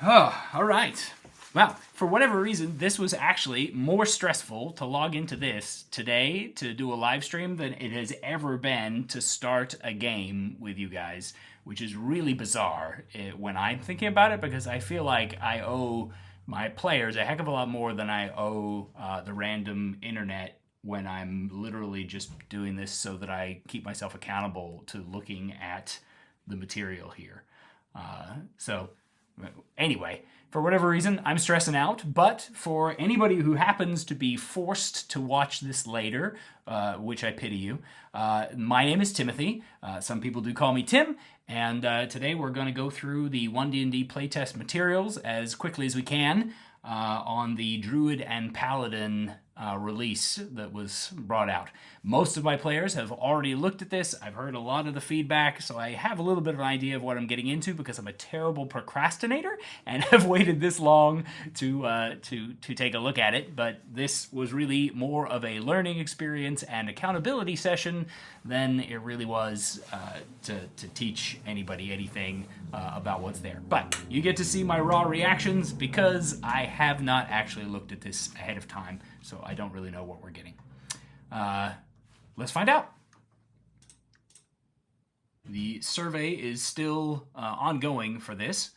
Oh, all right. Well, for whatever reason, this was actually more stressful to log into this today to do a live stream than it has ever been to start a game with you guys, which is really bizarre when I'm thinking about it because I feel like I owe my players a heck of a lot more than I owe the random internet when I'm literally just doing this so that I keep myself accountable to looking at the material here. So anyway, for whatever reason, I'm stressing out. But for anybody who happens to be forced to watch this later, which I pity you, my name is Timothy. Some people do call me Tim. And today we're going to go through the One D&D Playtest materials as quickly as we can on the Druid and Paladin release that was brought out. Most of my players have already looked at this. I've heard a lot of the feedback, so I have a little bit of an idea of what I'm getting into because I'm a terrible procrastinator and have waited this long to take a look at it. But this was really more of a learning experience and accountability session than it really was to teach anybody anything about what's there. But you get to see my raw reactions because I have not actually looked at this ahead of time, so I don't really know what we're getting. Let's find out. The survey is still ongoing for this,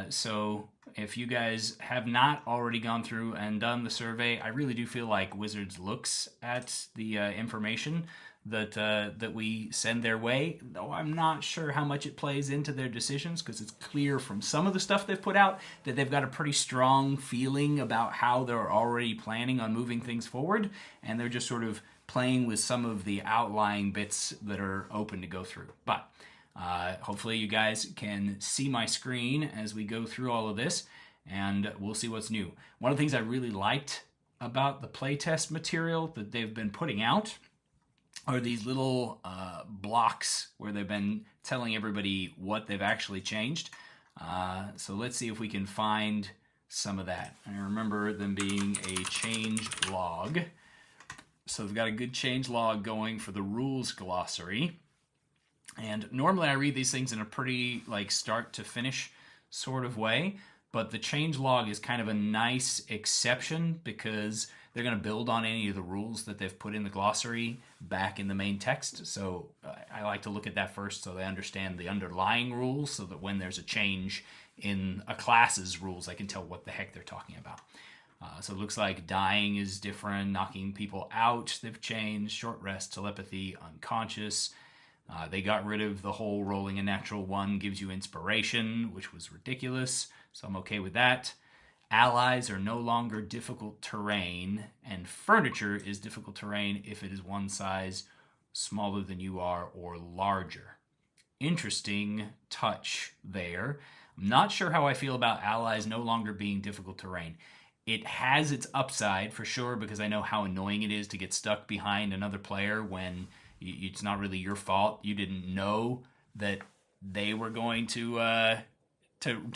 so if you guys have not already gone through and done the survey, I really do feel like Wizards looks at the information that we send their way, though I'm not sure how much it plays into their decisions because it's clear from some of the stuff they've put out that they've got a pretty strong feeling about how they're already planning on moving things forward, and they're just sort of playing with some of the outlying bits that are open to go through. But hopefully you guys can see my screen as we go through all of this, and we'll see what's new. One of the things I really liked about the playtest material that they've been putting out are these little blocks where they've been telling everybody what they've actually changed. So let's see if we can find some of that. I remember them being a change log. So they've got a good change log going for the rules glossary. And normally I read these things in a pretty like start to finish sort of way, but the change log is kind of a nice exception because they're going to build on any of the rules that they've put in the glossary back in the main text. So I like to look at that first so they understand the underlying rules so that when there's a change in a class's rules, I can tell what the heck they're talking about. So it looks like dying is different, knocking people out, they've changed, short rest, telepathy, unconscious. They got rid of the whole rolling a natural one gives you inspiration, which was ridiculous, so I'm okay with that. Allies are no longer difficult terrain, and furniture is difficult terrain if it is one size smaller than you are or larger. Interesting touch there. I'm not sure how I feel about allies no longer being difficult terrain. It has its upside for sure because I know how annoying it is to get stuck behind another player when it's not really your fault. You didn't know that they were going to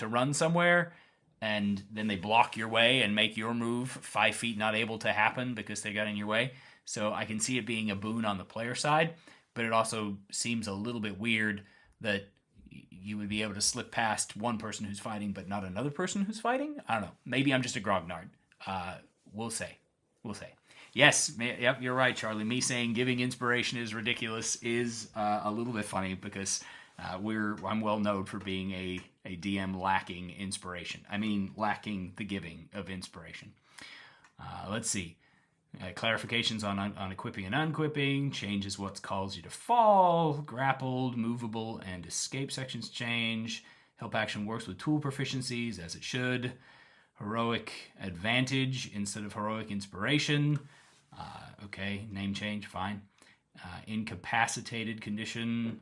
run somewhere, and then they block your way and make your move 5 feet not able to happen because they got in your way. So I can see it being a boon on the player side, but it also seems a little bit weird that you would be able to slip past one person who's fighting but not another person who's fighting. I don't know. Maybe I'm just a grognard. We'll say. Yes, yep, you're right, Charlie. Me saying giving inspiration is ridiculous is a little bit funny because I'm well known for being a DM lacking inspiration. I mean, lacking the giving of inspiration. Let's see. Clarifications on equipping and unequipping, changes what calls you to fall, grappled, movable, and escape sections change. Help action works with tool proficiencies as it should. Heroic advantage instead of heroic inspiration. Okay, name change, fine. Incapacitated condition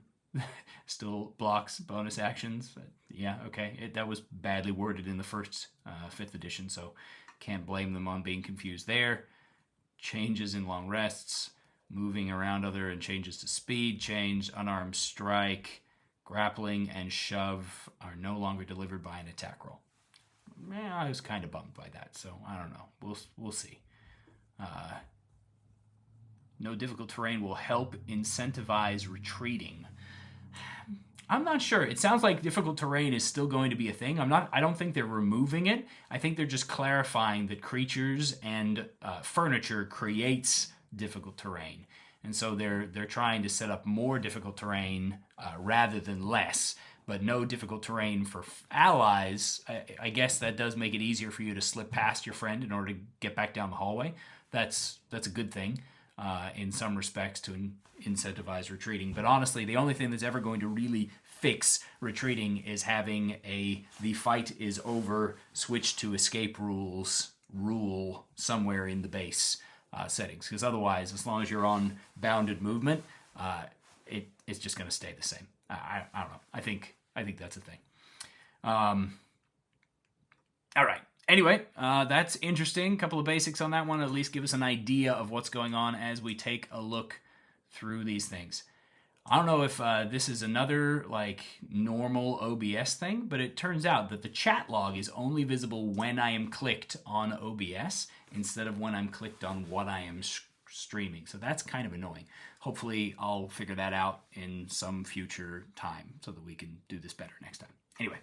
still blocks bonus actions. Yeah, okay. That was badly worded in the first 5th edition, so can't blame them on being confused there. Changes in long rests, moving around other and changes to speed change, unarmed strike, grappling, and shove are no longer delivered by an attack roll. I was kind of bummed by that, so I don't know. We'll see. No difficult terrain will help incentivize retreating. I'm not sure. It sounds like difficult terrain is still going to be a thing. I don't think they're removing it. I think they're just clarifying that creatures and furniture creates difficult terrain, and so they're trying to set up more difficult terrain rather than less. But no difficult terrain for allies. I guess that does make it easier for you to slip past your friend in order to get back down the hallway. That's a good thing in some respects to incentivize retreating. But honestly, the only thing that's ever going to really fix retreating is having the fight is over, switch to escape rules rule somewhere in the base settings. Because otherwise, as long as you're on bounded movement, it's just going to stay the same. I don't know. I think that's a thing. All right. Anyway, that's interesting. A couple of basics on that one. At least give us an idea of what's going on as we take a look through these things. I don't know if this is another like normal OBS thing, but it turns out that the chat log is only visible when I am clicked on OBS instead of when I'm clicked on what I am streaming. So that's kind of annoying. Hopefully I'll figure that out in some future time so that we can do this better next time. Anyway,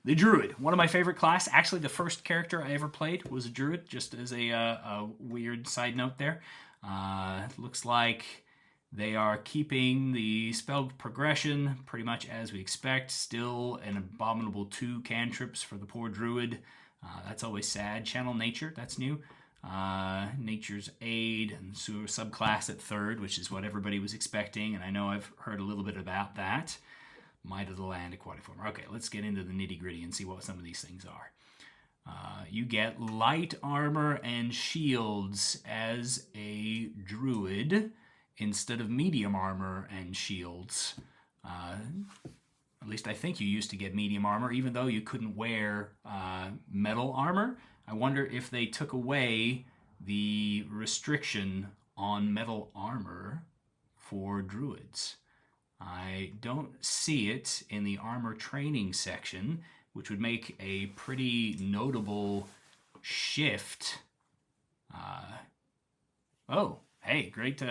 the Druid, one of my favorite class. Actually, the first character I ever played was a Druid, just as a weird side note there. Looks like they are keeping the spell progression pretty much as we expect. Still an abominable 2 cantrips for the poor Druid. That's always sad. Channel Nature, that's new. Nature's Aid and Sewer subclass at 3rd, which is what everybody was expecting, and I know I've heard a little bit about that. Might of the Land, Aquatic Form. Okay, let's get into the nitty-gritty and see what some of these things are. You get light armor and shields as a Druid instead of medium armor and shields. At least I think you used to get medium armor, even though you couldn't wear metal armor. I wonder if they took away the restriction on metal armor for Druids. I don't see it in the armor training section, which would make a pretty notable shift. Oh, hey, great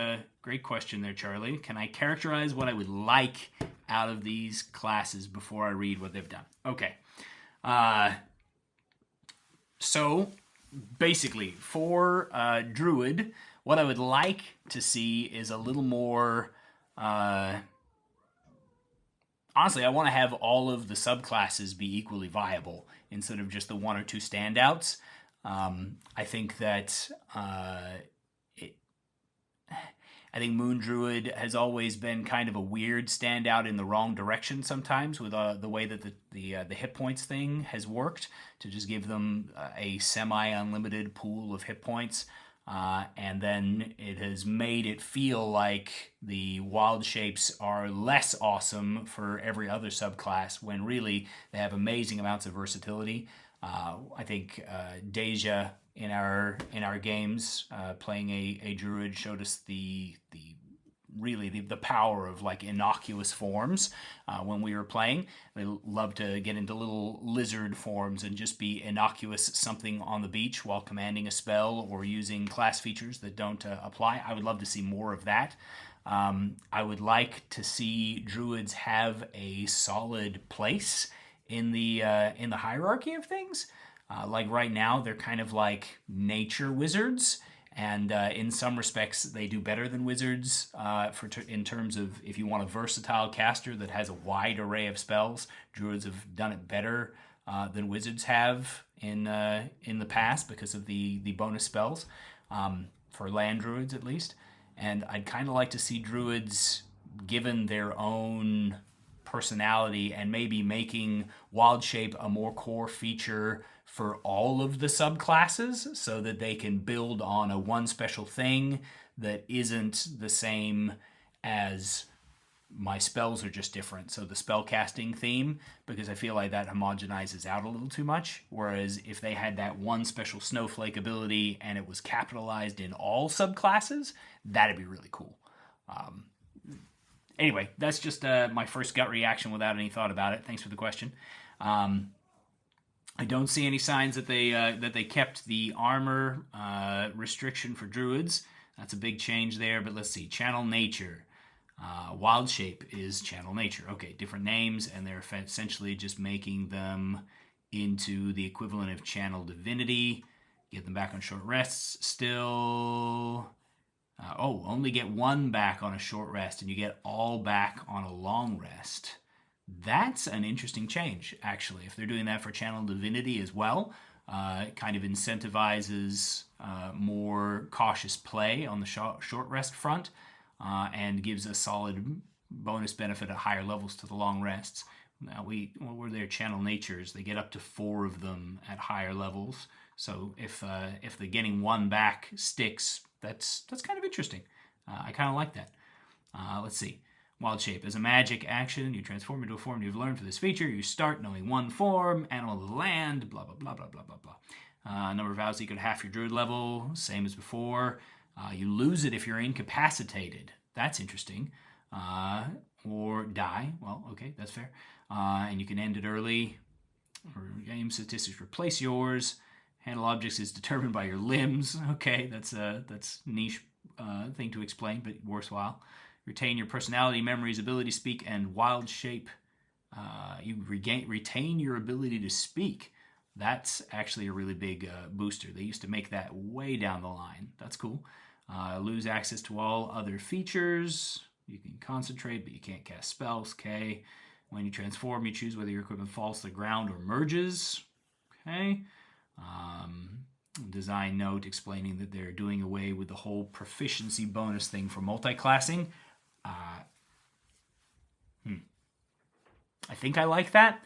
question there, Charlie. Can I characterize what I would like out of these classes before I read what they've done? Okay. So, basically, for Druid, what I would like to see is a little more... honestly, I want to have all of the subclasses be equally viable instead of just the 1 or 2 standouts. I think that... I think Moon Druid has always been kind of a weird standout in the wrong direction sometimes with the way that the hit points thing has worked to just give them a semi-unlimited pool of hit points. And then it has made it feel like the wild shapes are less awesome for every other subclass when really they have amazing amounts of versatility. I think Deja in our games playing a Druid showed us the power of like innocuous forms when we were playing. They love to get into little lizard forms and just be innocuous something on the beach while commanding a spell or using class features that don't apply. I would love to see more of that. I would like to see Druids have a solid place in the hierarchy of things. Like right now, they're kind of like nature wizards, and in some respects, they do better than wizards in terms of if you want a versatile caster that has a wide array of spells. Druids have done it better than wizards have in the past because of the bonus spells for land druids at least. And I'd kind of like to see druids given their own personality and maybe making wild shape a more core feature for all of the subclasses so that they can build on a one special thing that isn't the same as my spells are just different. So the spell casting theme, because I feel like that homogenizes out a little too much. Whereas if they had that one special snowflake ability and it was capitalized in all subclasses, that'd be really cool. Anyway, that's just my first gut reaction without any thought about it. Thanks for the question. I don't see any signs that they kept the armor restriction for druids. That's a big change there. But let's see. Channel Nature. Wild Shape is Channel Nature. Okay, different names, and they're essentially just making them into the equivalent of Channel Divinity. Get them back on short rests. Still... only get one back on a short rest, and you get all back on a long rest. That's an interesting change, actually. If they're doing that for Channel Divinity as well, it kind of incentivizes more cautious play on the short rest front, and gives a solid bonus benefit at higher levels to the long rests. Now what were their Channel Natures? They get up to 4 of them at higher levels. So if the getting one back sticks, that's kind of interesting. I kind of like that. Let's see. Wild Shape. As a magic action, you transform into a form you've learned for this feature. You start knowing one form, animal of the land, blah, blah, blah, blah, blah, blah, blah. Number of vows equal to half your druid level, same as before. You lose it if you're incapacitated. That's interesting. Or die. Well, okay, that's fair. And you can end it early. Or game statistics replace yours. Handle objects is determined by your limbs. Okay, that's niche thing to explain, but worthwhile. Retain your personality, memories, ability to speak, and Wild Shape. You retain your ability to speak. That's actually a really big booster. They used to make that way down the line. That's cool. Lose access to all other features. You can concentrate, but you can't cast spells. Okay. When you transform, you choose whether your equipment falls to the ground or merges. Okay. Design note explaining that they're doing away with the whole proficiency bonus thing for multi-classing. I think I like that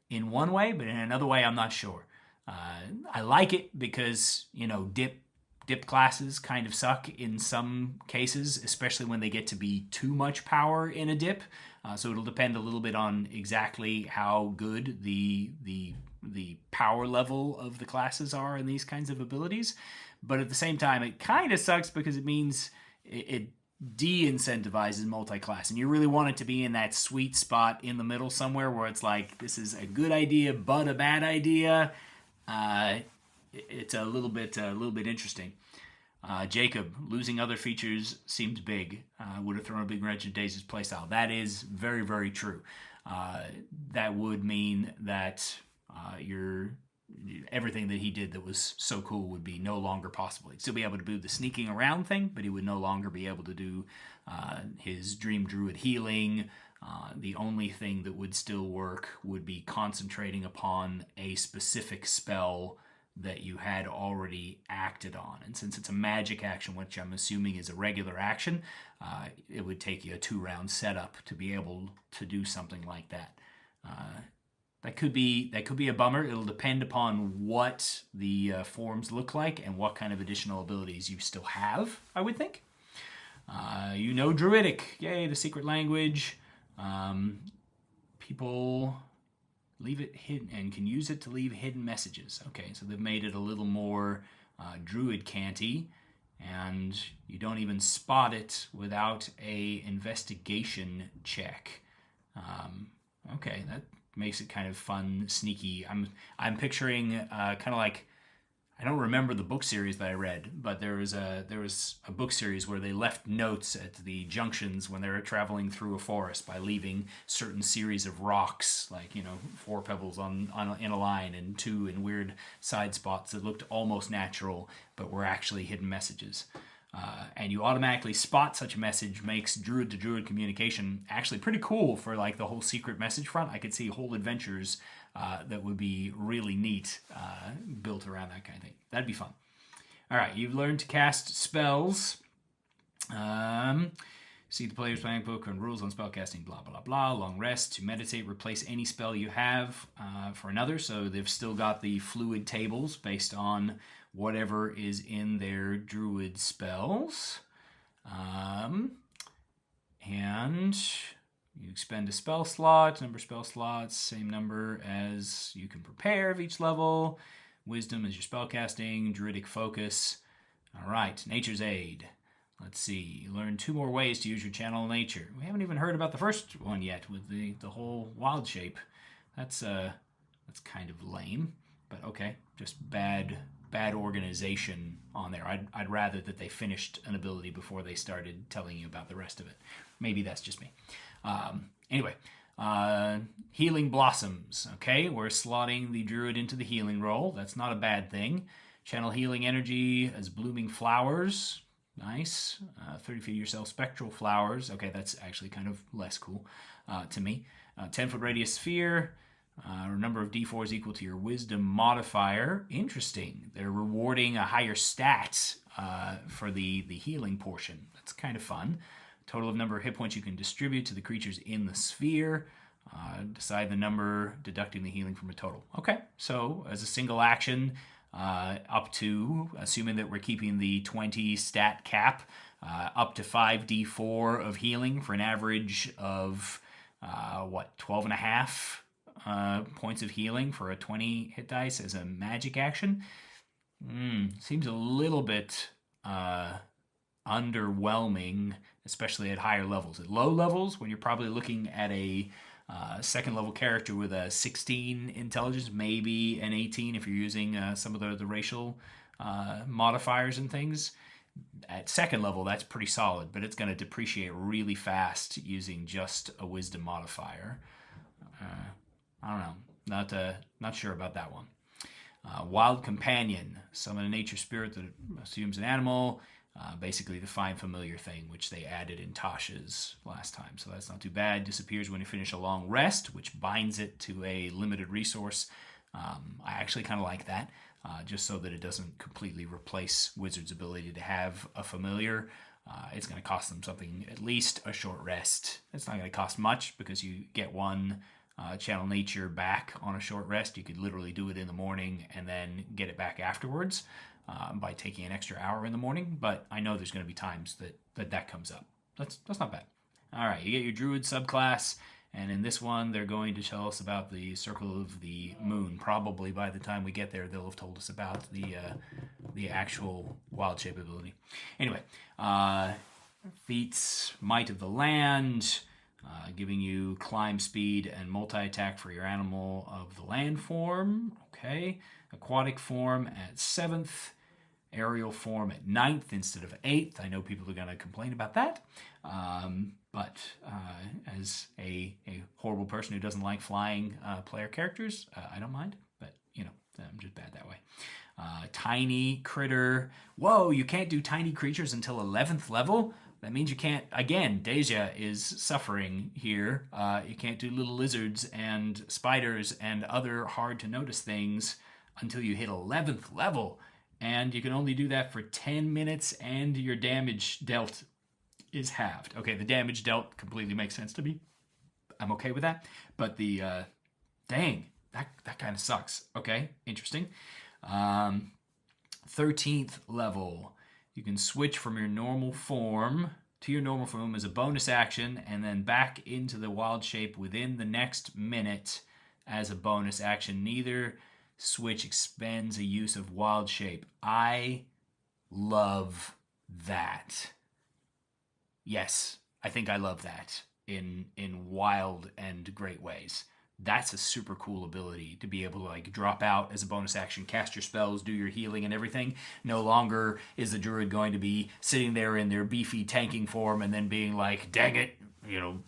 in one way, but in another way, I'm not sure. I like it because, dip classes kind of suck in some cases, especially when they get to be too much power in a dip. So it'll depend a little bit on exactly how good the power level of the classes are in these kinds of abilities. But at the same time, it kind of sucks because it means it de-incentivizes multi-class, and you really want it to be in that sweet spot in the middle somewhere where it's like, this is a good idea but a bad idea. It's a little bit interesting. Jacob, losing other features seems big. Would have thrown a big wrench in Daze's playstyle. That is very, very true. That would mean that everything that he did that was so cool would be no longer possible. He'd still be able to do the sneaking around thing, but he would no longer be able to do his Dream Druid healing. The only thing that would still work would be concentrating upon a specific spell that you had already acted on. And since it's a magic action, which I'm assuming is a regular action, it would take you a 2-round setup to be able to do something like that. That could be a bummer. It'll depend upon what the forms look like and what kind of additional abilities you still have, I would think. Druidic. Yay, the secret language. People leave it hidden and can use it to leave hidden messages. Okay, so they've made it a little more druid canty, and you don't even spot it without a investigation check. Okay, that makes it kind of fun, sneaky. I'm picturing kind of like, I don't remember the book series that I read, but there was a book series where they left notes at the junctions when they were traveling through a forest by leaving certain series of rocks, like 4 pebbles in a line and 2 in weird side spots that looked almost natural but were actually hidden messages. And you automatically spot such a message, makes druid-to-druid communication actually pretty cool for like the whole secret message front. I could see whole adventures that would be really neat built around that kind of thing. That'd be fun. All right, you've learned to cast spells. See the player's playing book and rules on spellcasting, blah, blah, blah. Long rest to meditate, replace any spell you have for another. So they've still got the fluid tables based on whatever is in their druid spells. And you expend a spell slot, number of spell slots, same number as you can prepare of each level. Wisdom is your spellcasting, druidic focus. All right, nature's aid. Let's see, you learn 2 more ways to use your channel nature. We haven't even heard about the first one yet with the whole wild shape. That's kind of lame, but okay, just bad bad organization on there. I'd rather that they finished an ability before they started telling you about the rest of it. Maybe that's just me. Anyway, Healing Blossoms. Okay, we're slotting the druid into the healing role. That's not a bad thing. Channel healing energy as blooming flowers. Nice. 30 feet of yourself, spectral flowers. Okay, that's actually kind of less cool to me. 10-foot radius sphere. Number of d4s equal to your wisdom modifier. Interesting. They're rewarding a higher stat for the healing portion. That's kind of fun. Total of number of hit points you can distribute to the creatures in the sphere. Decide the number, deducting the healing from a total. Okay, so as a single action, up to, assuming that we're keeping the 20 stat cap, up to 5d4 of healing for an average of, 12 and a half points of healing for a 20 hit dice as a magic action. Seems a little bit underwhelming, especially at higher levels. At low levels, when you're probably looking at a second level character with a 16 intelligence, maybe an 18 if you're using some of the racial modifiers and things. At second level, that's pretty solid, but it's going to depreciate really fast using just a wisdom modifier. I don't know. Not sure about that one. Wild Companion. Summon a nature spirit that assumes an animal. Basically the find familiar thing, which they added in Tasha's last time. So that's not too bad. Disappears when you finish a long rest, which binds it to a limited resource. I actually kind of like that, just so that it doesn't completely replace Wizard's ability to have a familiar. It's going to cost them something, at least a short rest. It's not going to cost much because you get one channel nature back on a short rest. You could literally do it in the morning and then get it back afterwards. By taking an extra hour in the morning, but I know there's going to be times that comes up. That's not bad. All right, you get your druid subclass, and in this one, they're going to tell us about the Circle of the Moon. Probably by the time we get there, they'll have told us about the actual wild shape ability. Anyway, feats Might of the Land, giving you climb speed and multi-attack for your animal of the land form. Okay, aquatic form at 7th. Aerial form at 9th instead of 8th. I know people are going to complain about that. But as a horrible person who doesn't like flying player characters, I don't mind. But, I'm just bad that way. Tiny critter. Whoa, you can't do tiny creatures until 11th level? That means you can't, again, Deja is suffering here. You can't do little lizards and spiders and other hard to notice things until you hit 11th level. And you can only do that for 10 minutes, and your damage dealt is halved. Okay, the damage dealt completely makes sense to me. I'm okay with that. But the, dang, that kind of sucks. Okay, interesting. 13th level. You can switch from your normal form to your normal form as a bonus action, and then back into the wild shape within the next minute as a bonus action. Neither switch expends a use of wild shape. I love that. Yes, I think I love that in wild and great ways. That's a super cool ability to be able to drop out as a bonus action, cast your spells, do your healing and everything. No longer is the druid going to be sitting there in their beefy tanking form and then being like, dang it,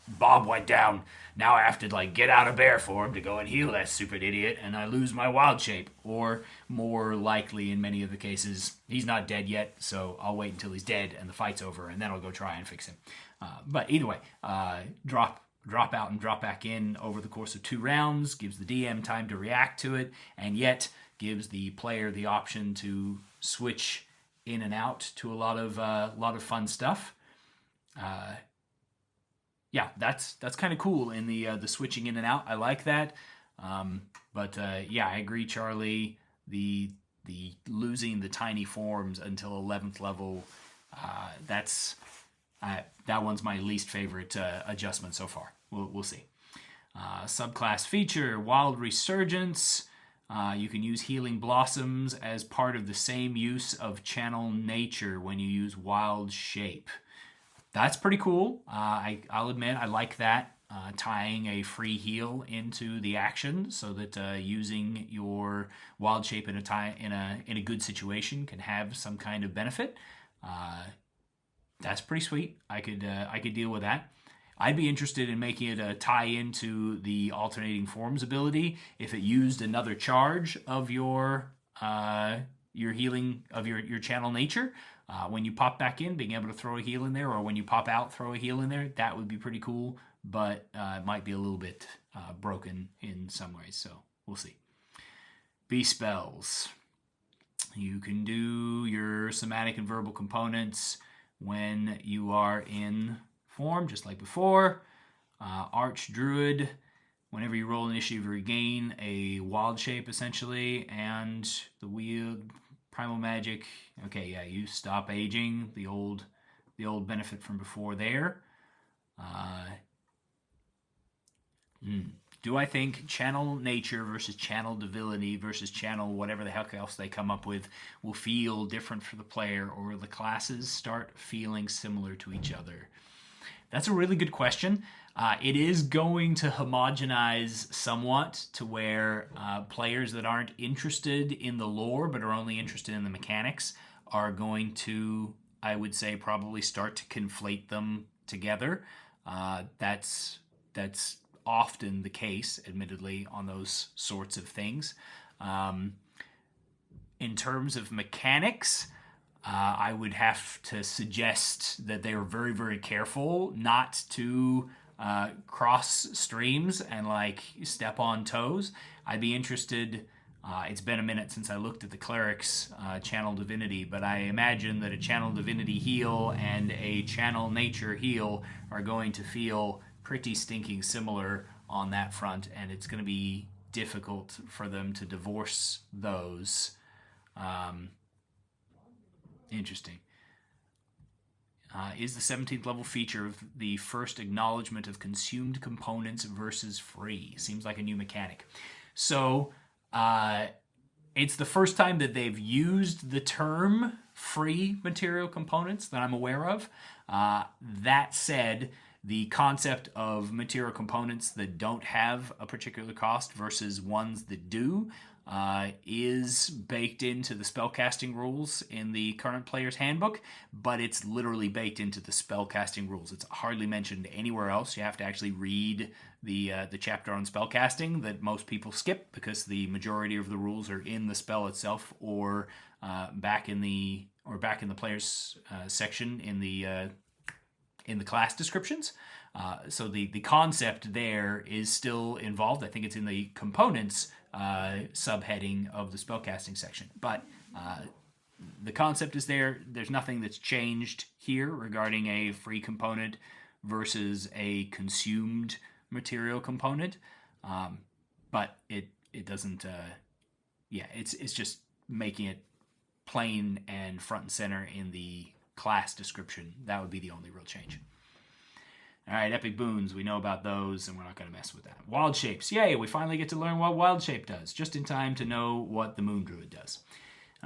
Bob went down. Now I have to get out of bear form to go and heal that stupid idiot, and I lose my wild shape. Or more likely, in many of the cases, he's not dead yet, so I'll wait until he's dead and the fight's over, and then I'll go try and fix him. But either way, drop out and drop back in over the course of 2 rounds, gives the DM time to react to it, and yet gives the player the option to switch in and out to a lot of fun stuff. Yeah, that's kind of cool in the switching in and out. I like that. But I agree, Charlie. The losing the tiny forms until 11th level, that one's my least favorite adjustment so far. We'll see. Subclass feature, Wild Resurgence. You can use Healing Blossoms as part of the same use of Channel Nature when you use Wild Shape. That's pretty cool. I'll admit I like that tying a free heal into the action so that using your wild shape in a good situation can have some kind of benefit. That's pretty sweet. I could deal with that. I'd be interested in making it a tie into the alternating forms ability if it used another charge of your healing of your channel nature. When you pop back in, being able to throw a heal in there, or when you pop out, throw a heal in there. That would be pretty cool, but it might be a little bit broken in some ways. So we'll see. B spells. You can do your somatic and verbal components when you are in form, just like before. Arch Druid, whenever you roll initiative, you regain a wild shape, essentially, and the wield, primal magic. Okay, yeah, you stop aging, the old benefit from before there. Do I think channel nature versus channel divinity versus channel whatever the heck else they come up with will feel different for the player, or will the classes start feeling similar to each other? That's a really good question. It is going to homogenize somewhat to where players that aren't interested in the lore but are only interested in the mechanics are going to, I would say, probably start to conflate them together. That's often the case, admittedly, on those sorts of things. In terms of mechanics, I would have to suggest that they are very, very careful not to cross streams and like step on toes. I'd be interested. It's been a minute since I looked at the cleric's channel divinity, but I imagine that a channel divinity heal and a channel nature heal are going to feel pretty stinking similar on that front, and it's going to be difficult for them to divorce those. Interesting. Is the 17th level feature of the first acknowledgement of consumed components versus free? Seems like a new mechanic. So it's the first time that they've used the term free material components that I'm aware of. That said, the concept of material components that don't have a particular cost versus ones that do is baked into the spellcasting rules in the current player's handbook, but it's literally baked into the spellcasting rules. It's hardly mentioned anywhere else. You have to actually read the chapter on spellcasting that most people skip because the majority of the rules are in the spell itself, or back in the player's section in the class descriptions. So the concept there is still involved. I think it's in the components subheading of the spellcasting section. But the concept is there. There's nothing that's changed here regarding a free component versus a consumed material component. But it doesn't... it's just making it plain and front and center in the class description. That would be the only real change. All right, epic boons, we know about those, and we're not going to mess with that. Wild shapes, yay, we finally get to learn what wild shape does, just in time to know what the moon druid does.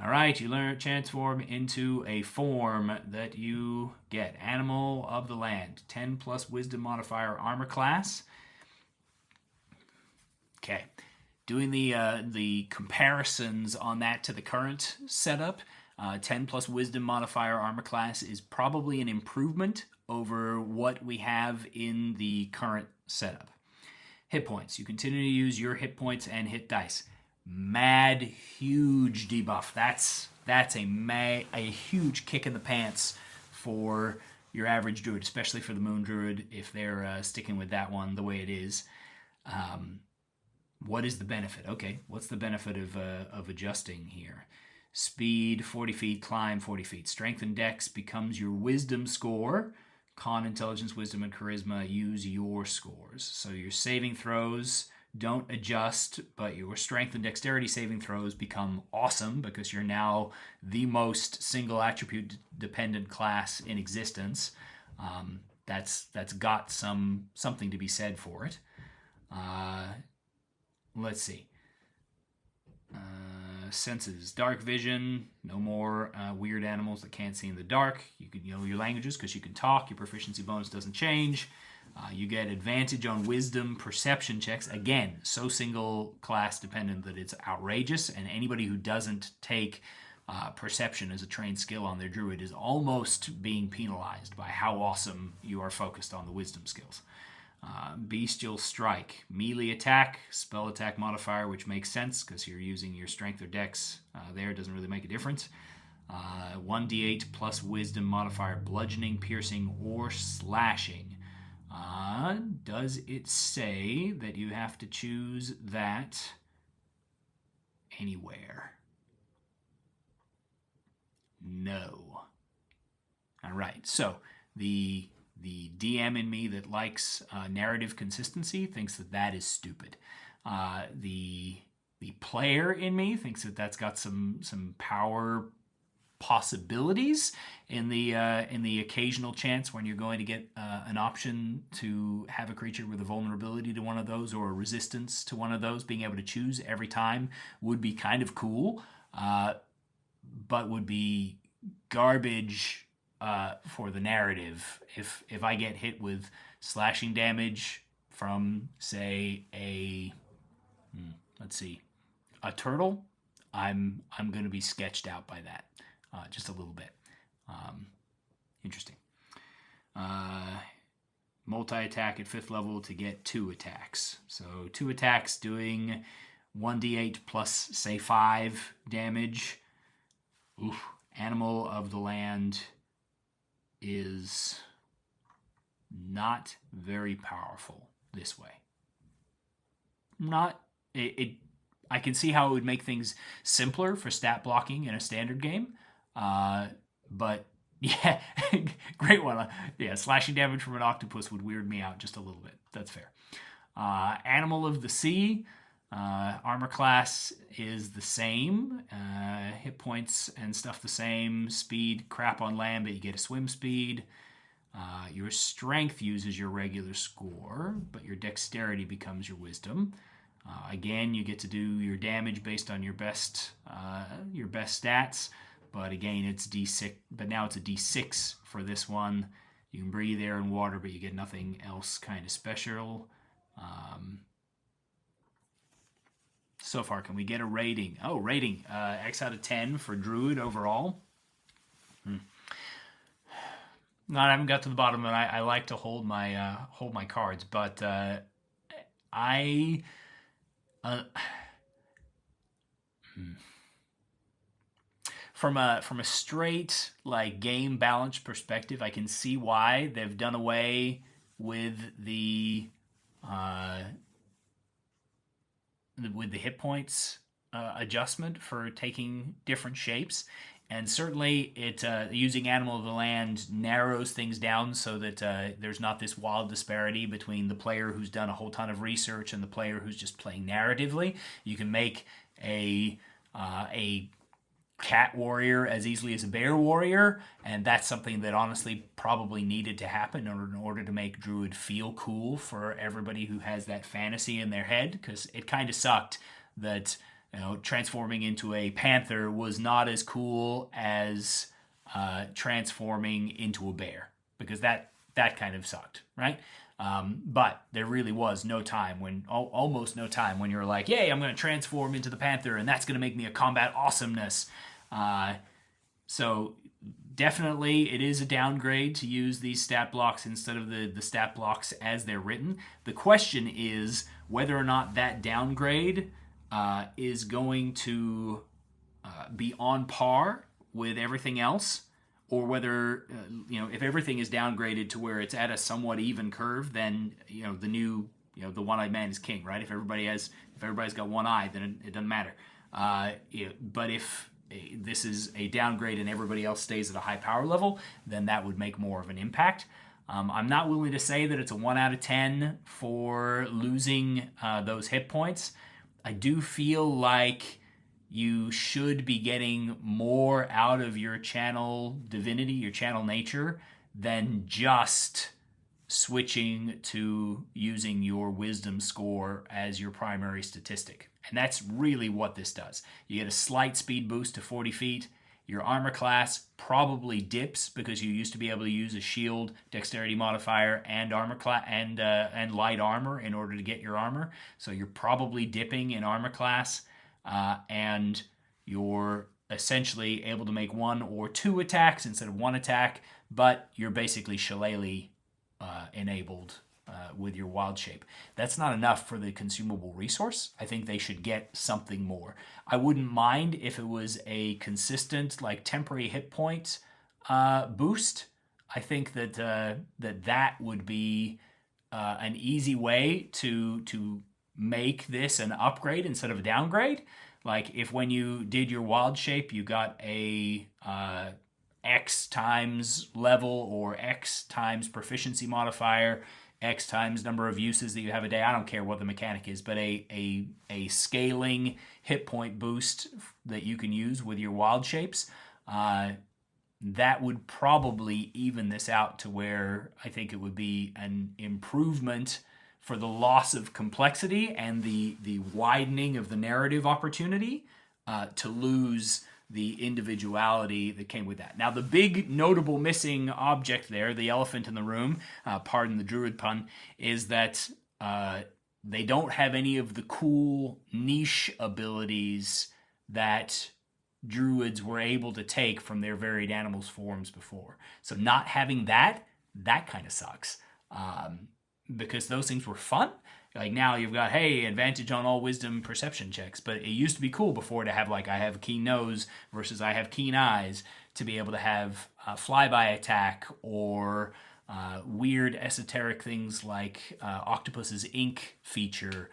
All right, you transform into a form that you get. Animal of the land, 10 plus wisdom modifier armor class. Okay, doing the comparisons on that to the current setup, 10 plus wisdom modifier armor class is probably an improvement over what we have in the current setup. Hit points. You continue to use your hit points and hit dice. Mad, huge debuff. That's a huge kick in the pants for your average druid, especially for the moon druid, if they're sticking with that one the way it is. What is the benefit? Okay, what's the benefit of adjusting here? Speed, 40 feet, climb, 40 feet. Strength and dex becomes your wisdom score. Con, intelligence, wisdom, and charisma use your scores. So your saving throws don't adjust, but your strength and dexterity saving throws become awesome because you're now the most single attribute dependent class in existence. That's got something to be said for it. Let's see. Senses, dark vision, no more weird animals that can't see in the dark. You can know your languages because you can talk. Your proficiency bonus doesn't change. You get advantage on wisdom perception checks. Again, so single class dependent that it's outrageous, and anybody who doesn't take perception as a trained skill on their druid is almost being penalized by how awesome you are focused on the wisdom skills. Bestial strike, melee attack, spell attack modifier, which makes sense because you're using your strength or dex there, doesn't really make a difference. 1d8 plus wisdom modifier, bludgeoning, piercing, or slashing. Does it say that you have to choose that anywhere? No. All right, so the DM in me that likes narrative consistency thinks that that is stupid. The player in me thinks that that's got some power possibilities in the occasional chance when you're going to get an option to have a creature with a vulnerability to one of those or a resistance to one of those. Being able to choose every time would be kind of cool, but would be garbage for the narrative. If I get hit with slashing damage from, say, a turtle, I'm going to be sketched out by that just a little bit. Interesting. Multi-attack at 5th level to get 2 attacks. So 2 attacks doing 1d8 plus, say, 5 damage. Oof. Animal of the land is not very powerful this way. I can see how it would make things simpler for stat blocking in a standard game, but yeah, great one. Yeah, slashing damage from an octopus would weird me out just a little bit. That's fair. Animal of the sea, armor class is the same, hit points and stuff the same, speed crap on land, but you get a swim speed. Your strength uses your regular score, but your dexterity becomes your wisdom. Again, you get to do your damage based on your best stats, but again, it's D6. But now it's a D6 for this one. You can breathe air and water, but you get nothing else kind of special. So far, can we get a rating? Oh, rating X out of 10 for Druid overall. No, I haven't got to the bottom, and I like to hold my cards, but from a straight like game balance perspective, I can see why they've done away with the hit points adjustment for taking different shapes. And certainly, it using Animal of the Land narrows things down so that there's not this wild disparity between the player who's done a whole ton of research and the player who's just playing narratively. You can make a cat warrior as easily as a bear warrior, and that's something that honestly probably needed to happen in order to make Druid feel cool for everybody who has that fantasy in their head, because it kind of sucked that transforming into a panther was not as cool as transforming into a bear, because that kind of sucked, right? But there really was almost no time when you're like, yay, I'm going to transform into the panther, and that's going to make me a combat awesomeness. So definitely it is a downgrade to use these stat blocks instead of the stat blocks as they're written. The question is whether or not that downgrade is going to be on par with everything else, or whether if everything is downgraded to where it's at a somewhat even curve, then the new the one-eyed man is king, right? If everybody's got one eye, then it doesn't matter. But if this is a downgrade and everybody else stays at a high power level, then that would make more of an impact. I'm not willing to say that it's a 1 out of 10 for losing those hit points. I do feel like you should be getting more out of your channel divinity, your channel nature, than just switching to using your wisdom score as your primary statistic. And that's really what this does. You get a slight speed boost to 40 feet. Your armor class probably dips because you used to be able to use a shield, dexterity modifier, and armor class and light armor in order to get your armor. So you're probably dipping in armor class, and you're essentially able to make 1 or 2 attacks instead of 1 attack, but you're basically shillelagh enabled with your wild shape. That's not enough for the consumable resource. I think they should get something more. I wouldn't mind if it was a consistent, like, temporary hit point boost. I think that that would be an easy way to make this an upgrade instead of a downgrade. Like, if when you did your wild shape, you got a X times level or X times proficiency modifier, X times number of uses that you have a day. I don't care what the mechanic is, but a scaling hit point boost that you can use with your wild shapes, that would probably even this out to where I think it would be an improvement for the loss of complexity and the widening of the narrative opportunity to lose the individuality that came with that. Now, the big notable missing object there, the elephant in the room, pardon the druid pun, is that they don't have any of the cool niche abilities that druids were able to take from their varied animals forms before. So not having that kind of sucks. Because those things were fun. Like, now you've got, hey, advantage on all wisdom perception checks, but it used to be cool before to have, like, I have keen nose versus I have keen eyes, to be able to have flyby attack or weird esoteric things like Octopus's ink feature,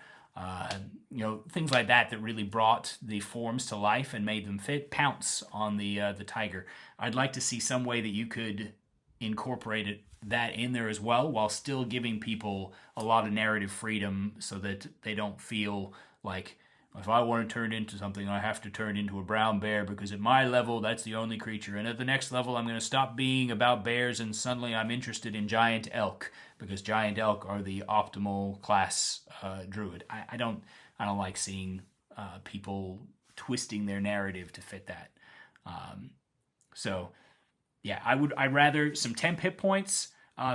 things like that really brought the forms to life and made them fit. Pounce on the tiger. I'd like to see some way that you could incorporate that in there as well, while still giving people a lot of narrative freedom so that they don't feel like, if I want to turn into something, I have to turn into a brown bear because at my level, that's the only creature. And at the next level, I'm going to stop being about bears and suddenly I'm interested in giant elk because giant elk are the optimal class druid. I don't like seeing people twisting their narrative to fit that. Yeah, I'd rather some temp hit points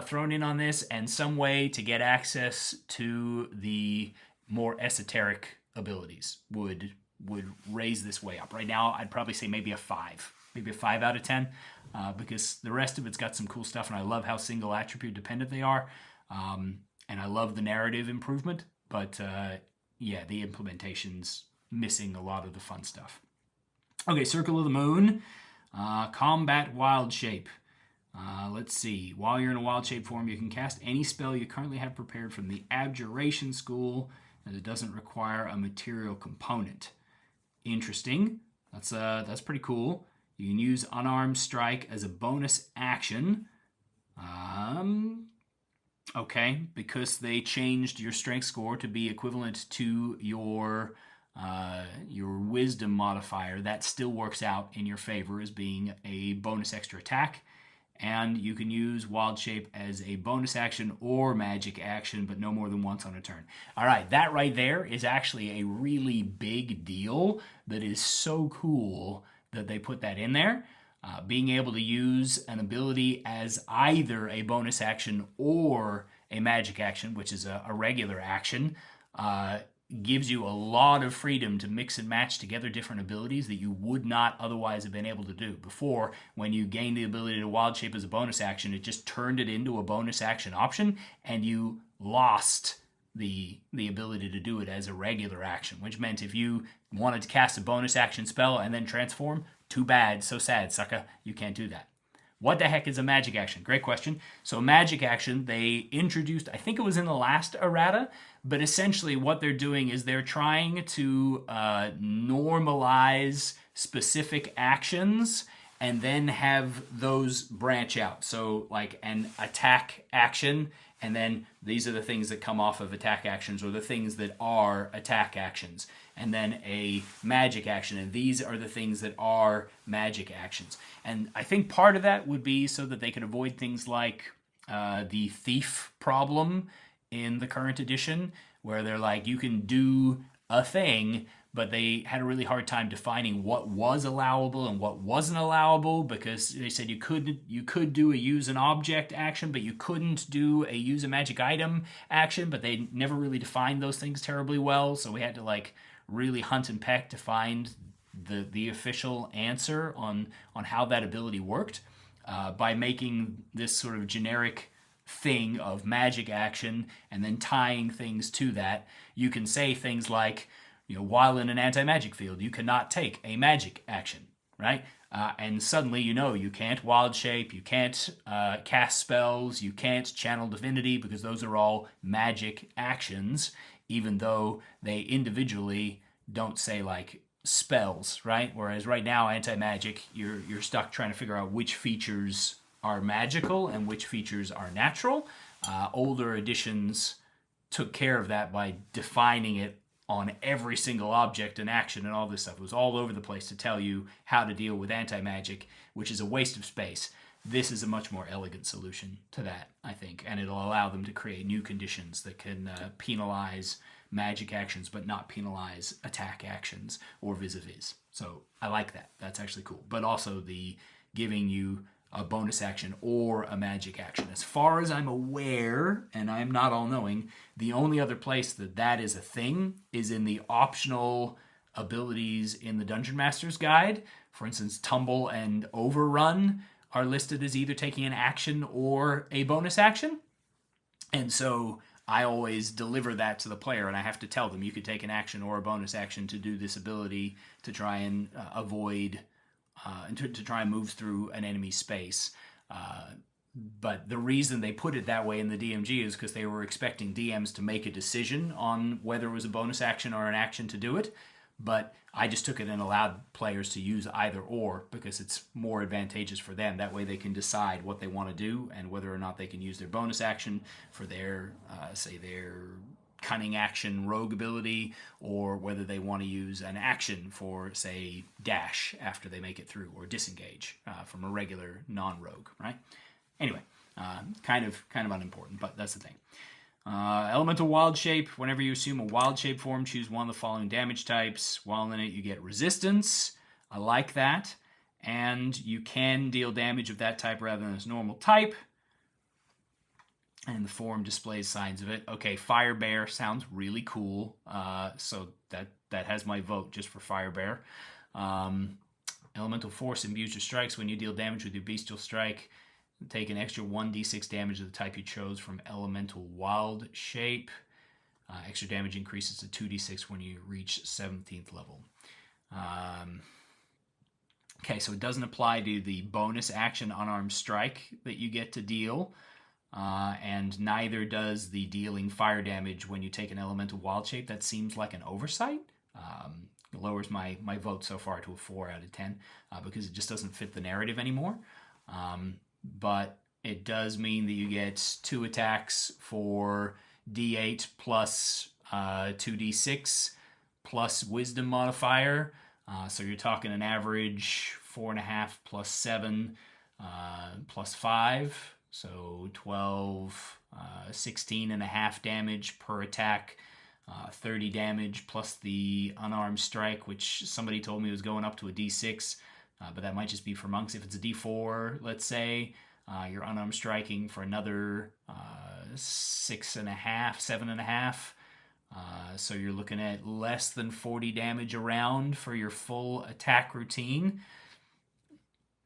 thrown in on this and some way to get access to the more esoteric abilities would raise this way up. Right now, I'd probably say maybe a 5 out of 10, because the rest of it's got some cool stuff, and I love how single attribute dependent they are, and I love the narrative improvement, but yeah, the implementation's missing a lot of the fun stuff. Okay, Circle of the Moon. Combat Wild Shape. Let's see. While you're in a wild shape form, you can cast any spell you currently have prepared from the Abjuration School, as it doesn't require a material component. Interesting. That's pretty cool. You can use Unarmed Strike as a bonus action. Okay, because they changed your strength score to be equivalent to your wisdom modifier, that still works out in your favor as being a bonus extra attack. And you can use Wild Shape as a bonus action or magic action, but no more than once on a turn. All right, that right there is actually a really big deal that is so cool that they put that in there. Being able to use an ability as either a bonus action or a magic action, which is a regular action, gives you a lot of freedom to mix and match together different abilities that you would not otherwise have been able to do. Before, when you gained the ability to Wild Shape as a bonus action, it just turned it into a bonus action option, and you lost the ability to do it as a regular action, which meant if you wanted to cast a bonus action spell and then transform, too bad, so sad, sucker, you can't do that. What the heck is a magic action? Great question. So magic action, they introduced, I think it was in the last errata, but essentially what they're doing is they're trying to normalize specific actions and then have those branch out. So like an attack action, and then these are the things that come off of attack actions, or the things that are attack actions. And then a magic action, and these are the things that are magic actions. And I think part of that would be so that they could avoid things like the thief problem in the current edition, where they're like, you can do a thing, but they had a really hard time defining what was allowable and what wasn't allowable, because they said you could do a use an object action, but you couldn't do a use a magic item action, but they never really defined those things terribly well, so we had to like really hunt and peck to find the official answer on how that ability worked, by making this sort of generic thing of magic action and then tying things to that. You can say things like, while in an anti-magic field, you cannot take a magic action, right? And suddenly you can't wild shape, you can't cast spells, you can't channel divinity, because those are all magic actions, even though they individually don't say like spells, right? Whereas right now, anti-magic, you're stuck trying to figure out which features are magical and which features are natural. Older editions took care of that by defining it on every single object and action and all this stuff. It was all over the place to tell you how to deal with anti-magic, which is a waste of space. This is a much more elegant solution to that, I think, and it'll allow them to create new conditions that can penalize magic actions but not penalize attack actions or vis-a-vis. So I like that. That's actually cool. But also the giving you a bonus action or a magic action. As far as I'm aware, and I'm not all-knowing, the only other place that is a thing is in the optional abilities in the Dungeon Master's Guide. For instance, Tumble and Overrun are listed as either taking an action or a bonus action. And so I always deliver that to the player, and I have to tell them you could take an action or a bonus action to do this ability to try and avoid to try and move through an enemy space. But the reason they put it that way in the DMG is because they were expecting DMs to make a decision on whether it was a bonus action or an action to do it. But I just took it and allowed players to use either or, because it's more advantageous for them. That way they can decide what they want to do and whether or not they can use their bonus action for their, say, their cunning action rogue ability, or whether they want to use an action for, say, dash after they make it through, or disengage from a regular non-rogue, right? Anyway, kind of unimportant, but that's the thing. Elemental wild shape. Whenever you assume a wild shape form, choose one of the following damage types. While in it, you get resistance. I like that. And you can deal damage of that type rather than its normal type. And the form displays signs of it. Okay, Fire Bear sounds really cool. So that has my vote just for Fire Bear. Elemental Force imbues your strikes. When you deal damage with your Bestial Strike, take an extra 1d6 damage of the type you chose from Elemental Wild Shape. Extra damage increases to 2d6 when you reach 17th level. Okay, so it doesn't apply to the bonus action Unarmed Strike that you get to deal. And neither does the dealing fire damage when you take an Elemental Wild Shape. That seems like an oversight. It lowers my vote so far to a 4 out of 10 because it just doesn't fit the narrative anymore. But it does mean that you get 2 attacks for D8 plus 2d6 plus Wisdom modifier. So you're talking an average 4.5 plus 7 plus 5. So 12, 16.5 damage per attack, 30 damage plus the unarmed strike, which somebody told me was going up to a d6, but that might just be for monks. If it's a d4, let's say, you're unarmed striking for another 6.5, 7.5. So you're looking at less than 40 damage around for your full attack routine.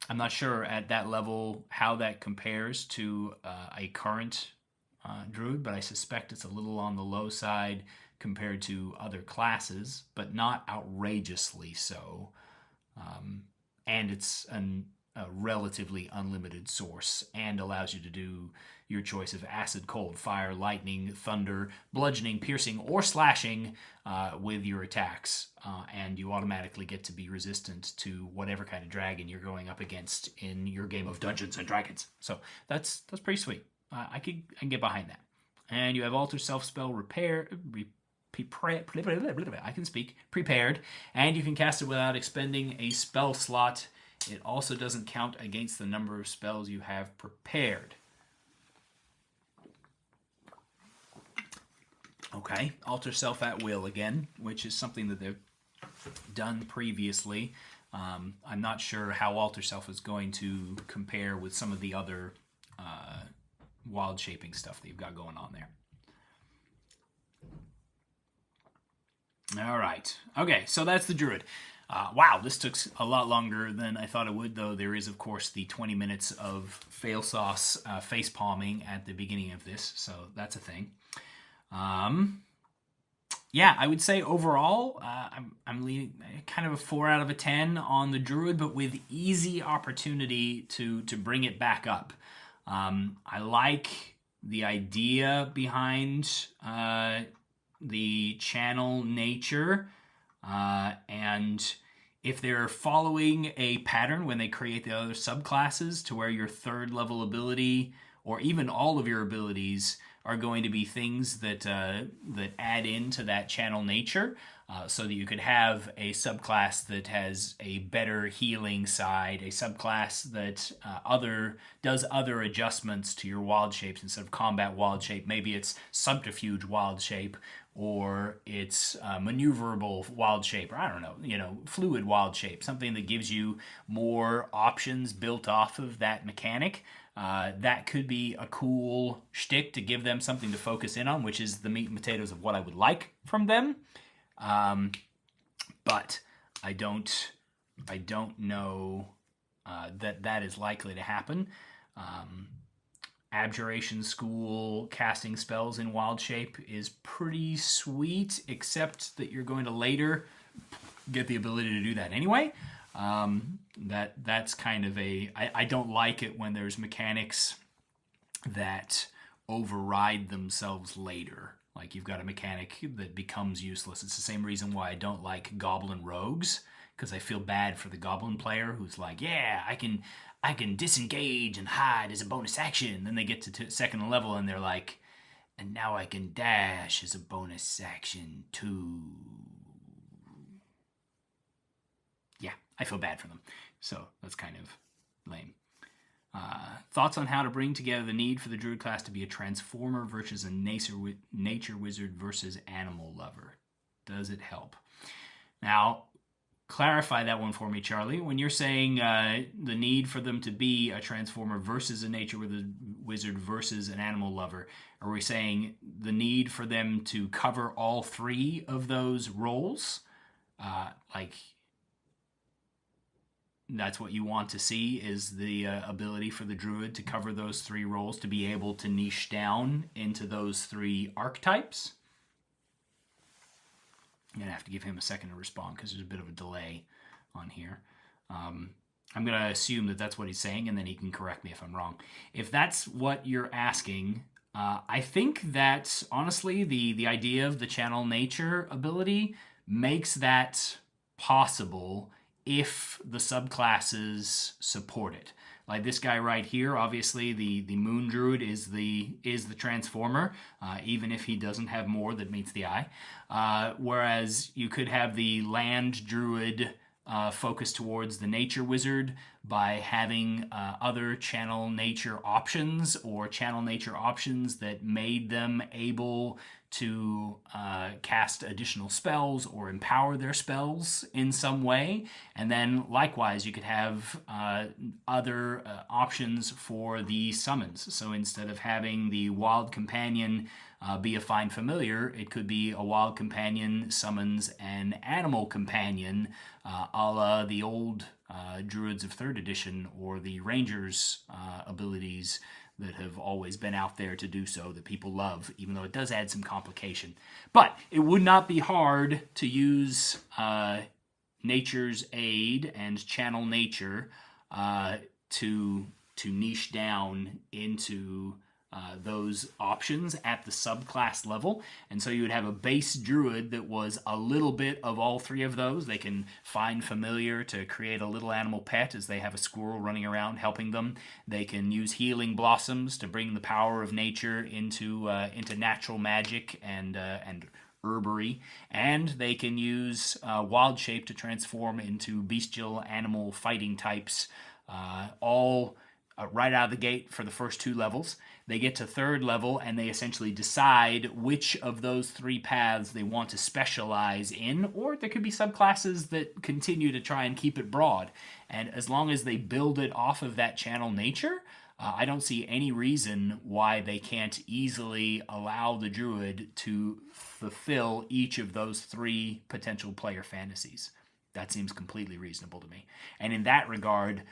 I'm not sure at that level how that compares to a current druid, but I suspect it's a little on the low side compared to other classes, but not outrageously so. And it's a relatively unlimited source and allows you to do your choice of acid, cold, fire, lightning, thunder, bludgeoning, piercing, or slashing with your attacks. And you automatically get to be resistant to whatever kind of dragon you're going up against in your game of Dungeons and Dragons. So that's pretty sweet. I can get behind that. And you have Alter Self Spell Repair. I can speak. Prepared. And you can cast it without expending a spell slot. It also doesn't count against the number of spells you have prepared. Okay, Alter Self at Will again, which is something that they've done previously. I'm not sure how Alter Self is going to compare with some of the other wild shaping stuff that you've got going on there. All right. Okay, so that's the Druid. Wow, this took a lot longer than I thought it would, though. There is, of course, the 20 minutes of fail sauce face palming at the beginning of this, so that's a thing. Yeah, I would say overall, I'm leaning kind of a 4 out of a 10 on the Druid, but with easy opportunity to bring it back up. I like the idea behind the channel nature, and if they're following a pattern when they create the other subclasses to where your 3rd level ability, or even all of your abilities, are going to be things that that add into that channel nature, so that you could have a subclass that has a better healing side, a subclass that does other adjustments to your wild shapes instead of combat wild shape. Maybe it's subterfuge wild shape, or it's maneuverable wild shape, or I don't know, fluid wild shape, something that gives you more options built off of that mechanic. That could be a cool shtick to give them something to focus in on, which is the meat and potatoes of what I would like from them. But I don't know that is likely to happen. Abjuration School casting spells in wild shape is pretty sweet, except that you're going to later get the ability to do that anyway. That's kind of I don't like it when there's mechanics that override themselves later. Like you've got a mechanic that becomes useless. It's the same reason why I don't like Goblin Rogues, because I feel bad for the Goblin player who's like, yeah, I can disengage and hide as a bonus action. Then they get to 2nd level and they're like, and now I can dash as a bonus action too. Yeah, I feel bad for them. So that's kind of lame. Thoughts on how to bring together the need for the Druid class to be a Transformer versus a Nature Wizard versus Animal Lover. Does it help? Now, clarify that one for me, Charlie. When you're saying the need for them to be a Transformer versus a Nature Wizard versus an Animal Lover, are we saying the need for them to cover all 3 of those roles? Like, that's what you want to see, is the ability for the Druid to cover those 3 roles, to be able to niche down into those 3 archetypes? I'm going to have to give him a second to respond because there's a bit of a delay on here. I'm going to assume that that's what he's saying, and then he can correct me if I'm wrong. If that's what you're asking, I think that, honestly, the idea of the channel nature ability makes that possible if the subclasses support it. Like this guy right here, obviously the Moon Druid is the Transformer, even if he doesn't have more that meets the eye. Whereas you could have the Land Druid focus towards the Nature Wizard by having other channel nature options, or channel nature options that made them able to cast additional spells or empower their spells in some way. And then likewise you could have other options for the summons. So instead of having the Wild Companion be a Find Familiar, it could be a Wild Companion summons an Animal Companion, a la the old Druids of 3rd edition, or the Rangers abilities that have always been out there to do so, that people love, even though it does add some complication. But it would not be hard to use Nature's Aid and Channel Nature to niche down into those options at the subclass level. And so you would have a base Druid that was a little bit of all 3 of those. They can Find Familiar to create a little animal pet, as they have a squirrel running around helping them. They can use Healing Blossoms to bring the power of nature into natural magic and herbery, and they can use Wild Shape to transform into bestial animal fighting types, all right out of the gate for the first 2 levels. They get to 3rd level and they essentially decide which of those 3 paths they want to specialize in, or there could be subclasses that continue to try and keep it broad. And as long as they build it off of that channel nature, I don't see any reason why they can't easily allow the druid to fulfill each of those 3 potential player fantasies. That seems completely reasonable to me. And in that regard,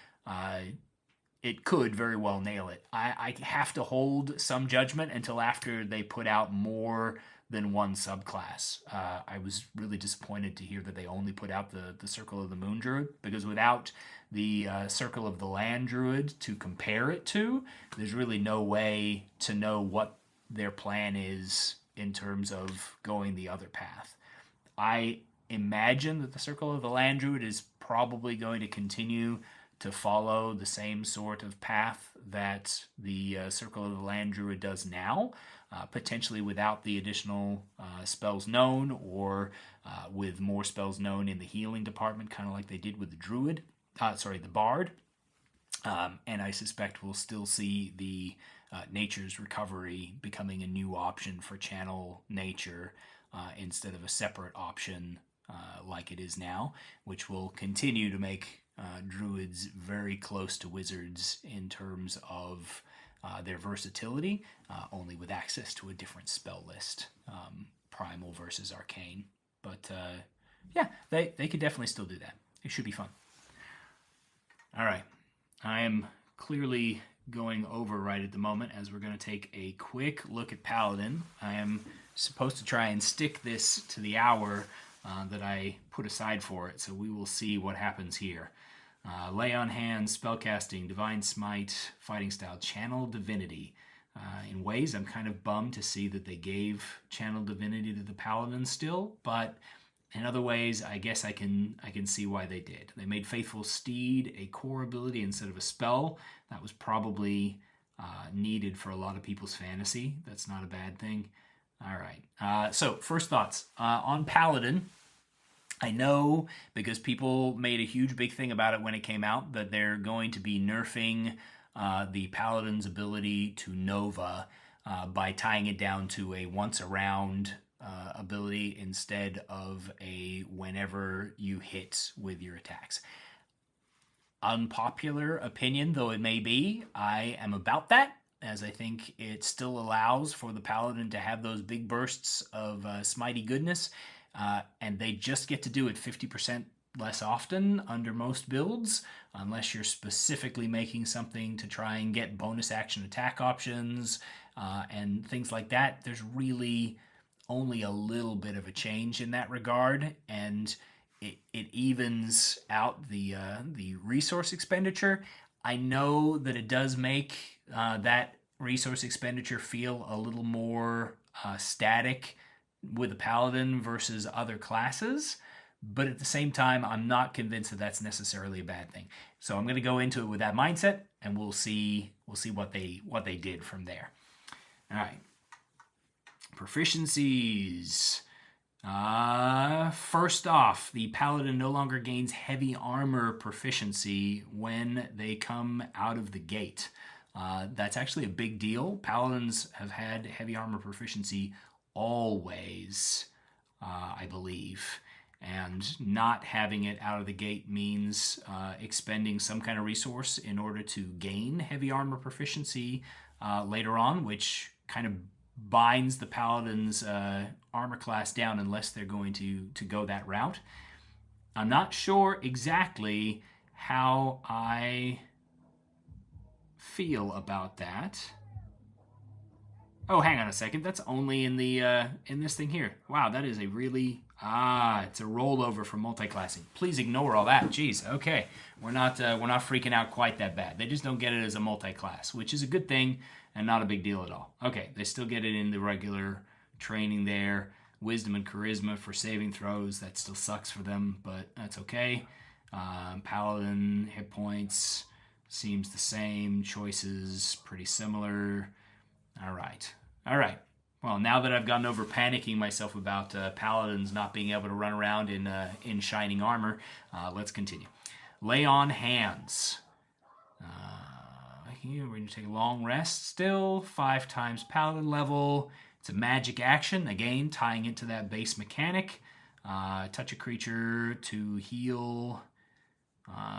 it could very well nail it. I have to hold some judgment until after they put out more than one subclass. I was really disappointed to hear that they only put out the Circle of the Moon Druid, because without the Circle of the Land Druid to compare it to, there's really no way to know what their plan is in terms of going the other path. I imagine that the Circle of the Land Druid is probably going to continue to follow the same sort of path that the Circle of the Land Druid does now, potentially without the additional spells known, or with more spells known in the healing department, kind of like they did with the Druid, the Bard. And I suspect we'll still see the Nature's Recovery becoming a new option for Channel Nature instead of a separate option like it is now, which will continue to make druids very close to wizards in terms of their versatility, only with access to a different spell list, primal versus arcane. But yeah, they could definitely still do that. It should be fun. All right, I am clearly going over right at the moment, as we're going to take a quick look at Paladin. I am supposed to try and stick this to the hour that I put aside for it, so we will see what happens here. Lay on Hands, Spellcasting, Divine Smite, Fighting Style, Channel Divinity. In ways, I'm kind of bummed to see that they gave Channel Divinity to the Paladin still, but in other ways, I guess I can see why they did. They made Faithful Steed a core ability instead of a spell. That was probably needed for a lot of people's fantasy. That's not a bad thing. All right. So first thoughts on Paladin. I know, because people made a huge big thing about it when it came out, that they're going to be nerfing the Paladin's ability to Nova by tying it down to a once around ability instead of a whenever you hit with your attacks. Unpopular opinion though it may be, I am about that, as I think it still allows for the Paladin to have those big bursts of smitey goodness, and they just get to do it 50% less often under most builds, unless you're specifically making something to try and get bonus action attack options and things like that. There's really only a little bit of a change in that regard, and it evens out the resource expenditure. I know that it does make that resource expenditure feel a little more static with a Paladin versus other classes, but at the same time, I'm not convinced that that's necessarily a bad thing. So I'm going to go into it with that mindset, and we'll see what they did from there. All right, proficiencies. First off, the Paladin no longer gains heavy armor proficiency when they come out of the gate. That's actually a big deal. Paladins have had heavy armor proficiency always, I believe. And not having it out of the gate means expending some kind of resource in order to gain heavy armor proficiency later on, which kind of binds the Paladin's armor class down unless they're going to go that route. I'm not sure exactly how I feel about that. Oh, hang on a second. That's only in the in this thing here. Wow, that is a really it's a rollover for multiclassing. Please ignore all that. Jeez. Okay, we're not freaking out quite that bad. They just don't get it as a multi-class, which is a good thing and not a big deal at all. Okay, they still get it in the regular training there. Wisdom and charisma for saving throws. That still sucks for them, but that's okay. Paladin hit points seems the same. Choices pretty similar. All right. Well, now that I've gotten over panicking myself about Paladins not being able to run around in shining armor, let's continue. Lay on Hands. here. We're going to take a long rest still. 5 times paladin level. It's a magic action. Again, tying it to that base mechanic. Touch a creature to heal.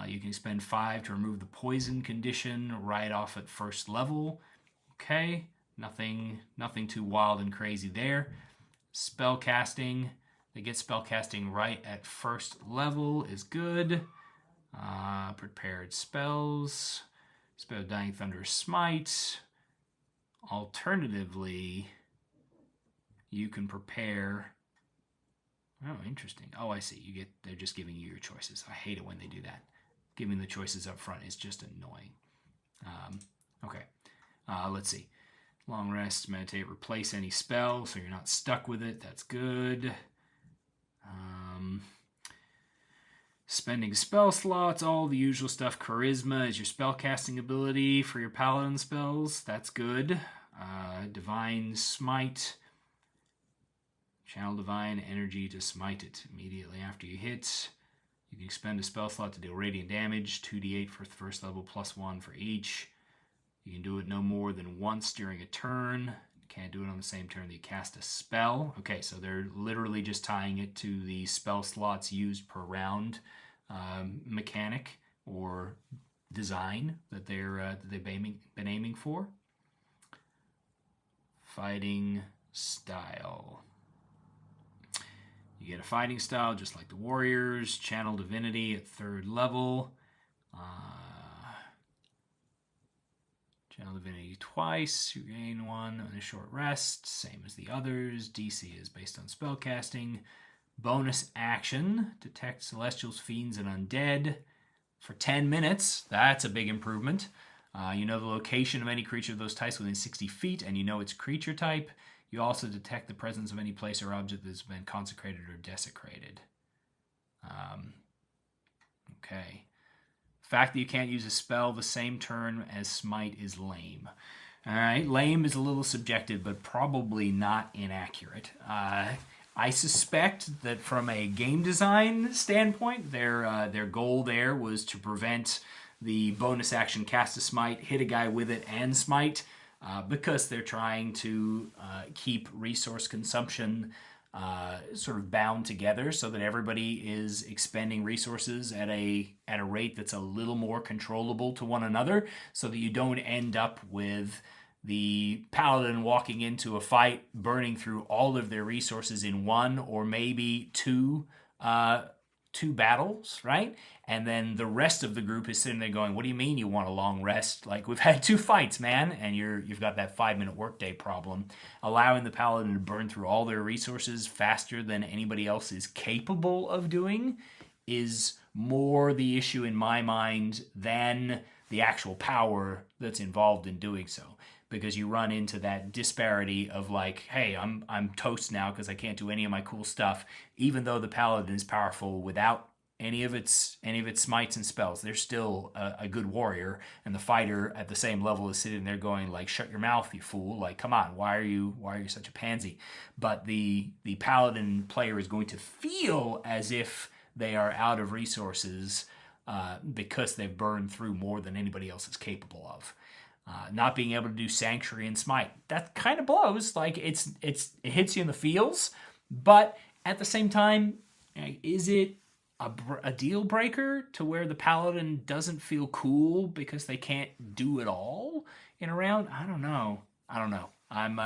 You can spend 5 to remove the poison condition right off at first level. Okay, nothing too wild and crazy there. Spell casting. They get spell casting right at first level is good. Prepared spells. Spell Dying Thunder Smite. Alternatively, you can prepare. Oh, interesting. Oh, I see. They're just giving you your choices. I hate it when they do that. Giving the choices up front is just annoying. Okay. Let's see. Long rest, meditate, replace any spell so you're not stuck with it. That's good. Spending spell slots, all the usual stuff. Charisma is your spellcasting ability for your paladin spells. That's good. Divine Smite. Channel Divine Energy to smite it immediately after you hit. You can expend a spell slot to deal radiant damage. 2d8 for the first level, +1 for each. You can do it no more than once during a turn. You can't do it on the same turn that you cast a spell. Okay, so they're literally just tying it to the spell slots used per round mechanic or design that they've been aiming for. Fighting style. You get a fighting style just like the warriors. Channel Divinity at 3rd level. Channel Divinity twice. You gain 1 on a short rest. Same as the others. DC is based on spellcasting. Bonus action. Detect celestials, fiends, and undead for 10 minutes. That's a big improvement. You know the location of any creature of those types within 60 feet, and you know its creature type. You also detect the presence of any place or object that's been consecrated or desecrated. Okay. The fact that you can't use a spell the same turn as Smite is lame. Alright, lame is a little subjective, but probably not inaccurate. I suspect that from a game design standpoint, their goal there was to prevent the bonus action cast a Smite, hit a guy with it, and Smite, because they're trying to keep resource consumption sort of bound together so that everybody is expending resources at a rate that's a little more controllable to one another, so that you don't end up with the paladin walking into a fight, burning through all of their resources in 1 or maybe 2 battles, right? And then the rest of the group is sitting there going, what do you mean you want a long rest? Like, we've had 2 fights, man, and you've got that 5-minute workday problem. Allowing the paladin to burn through all their resources faster than anybody else is capable of doing is more the issue in my mind than the actual power that's involved in doing so. Because you run into that disparity of like, hey, I'm toast now because I can't do any of my cool stuff, even though the paladin is powerful without any of its smites and spells. They're still a good warrior, and the fighter at the same level is sitting there going like, shut your mouth, you fool! Like, come on, why are you such a pansy? But the paladin player is going to feel as if they are out of resources because they've burned through more than anybody else is capable of. Not being able to do Sanctuary and Smite, that kind of blows. Like, it hits you in the feels, but at the same time, is it a deal breaker to where the paladin doesn't feel cool because they can't do it all in a round? I don't know. I'm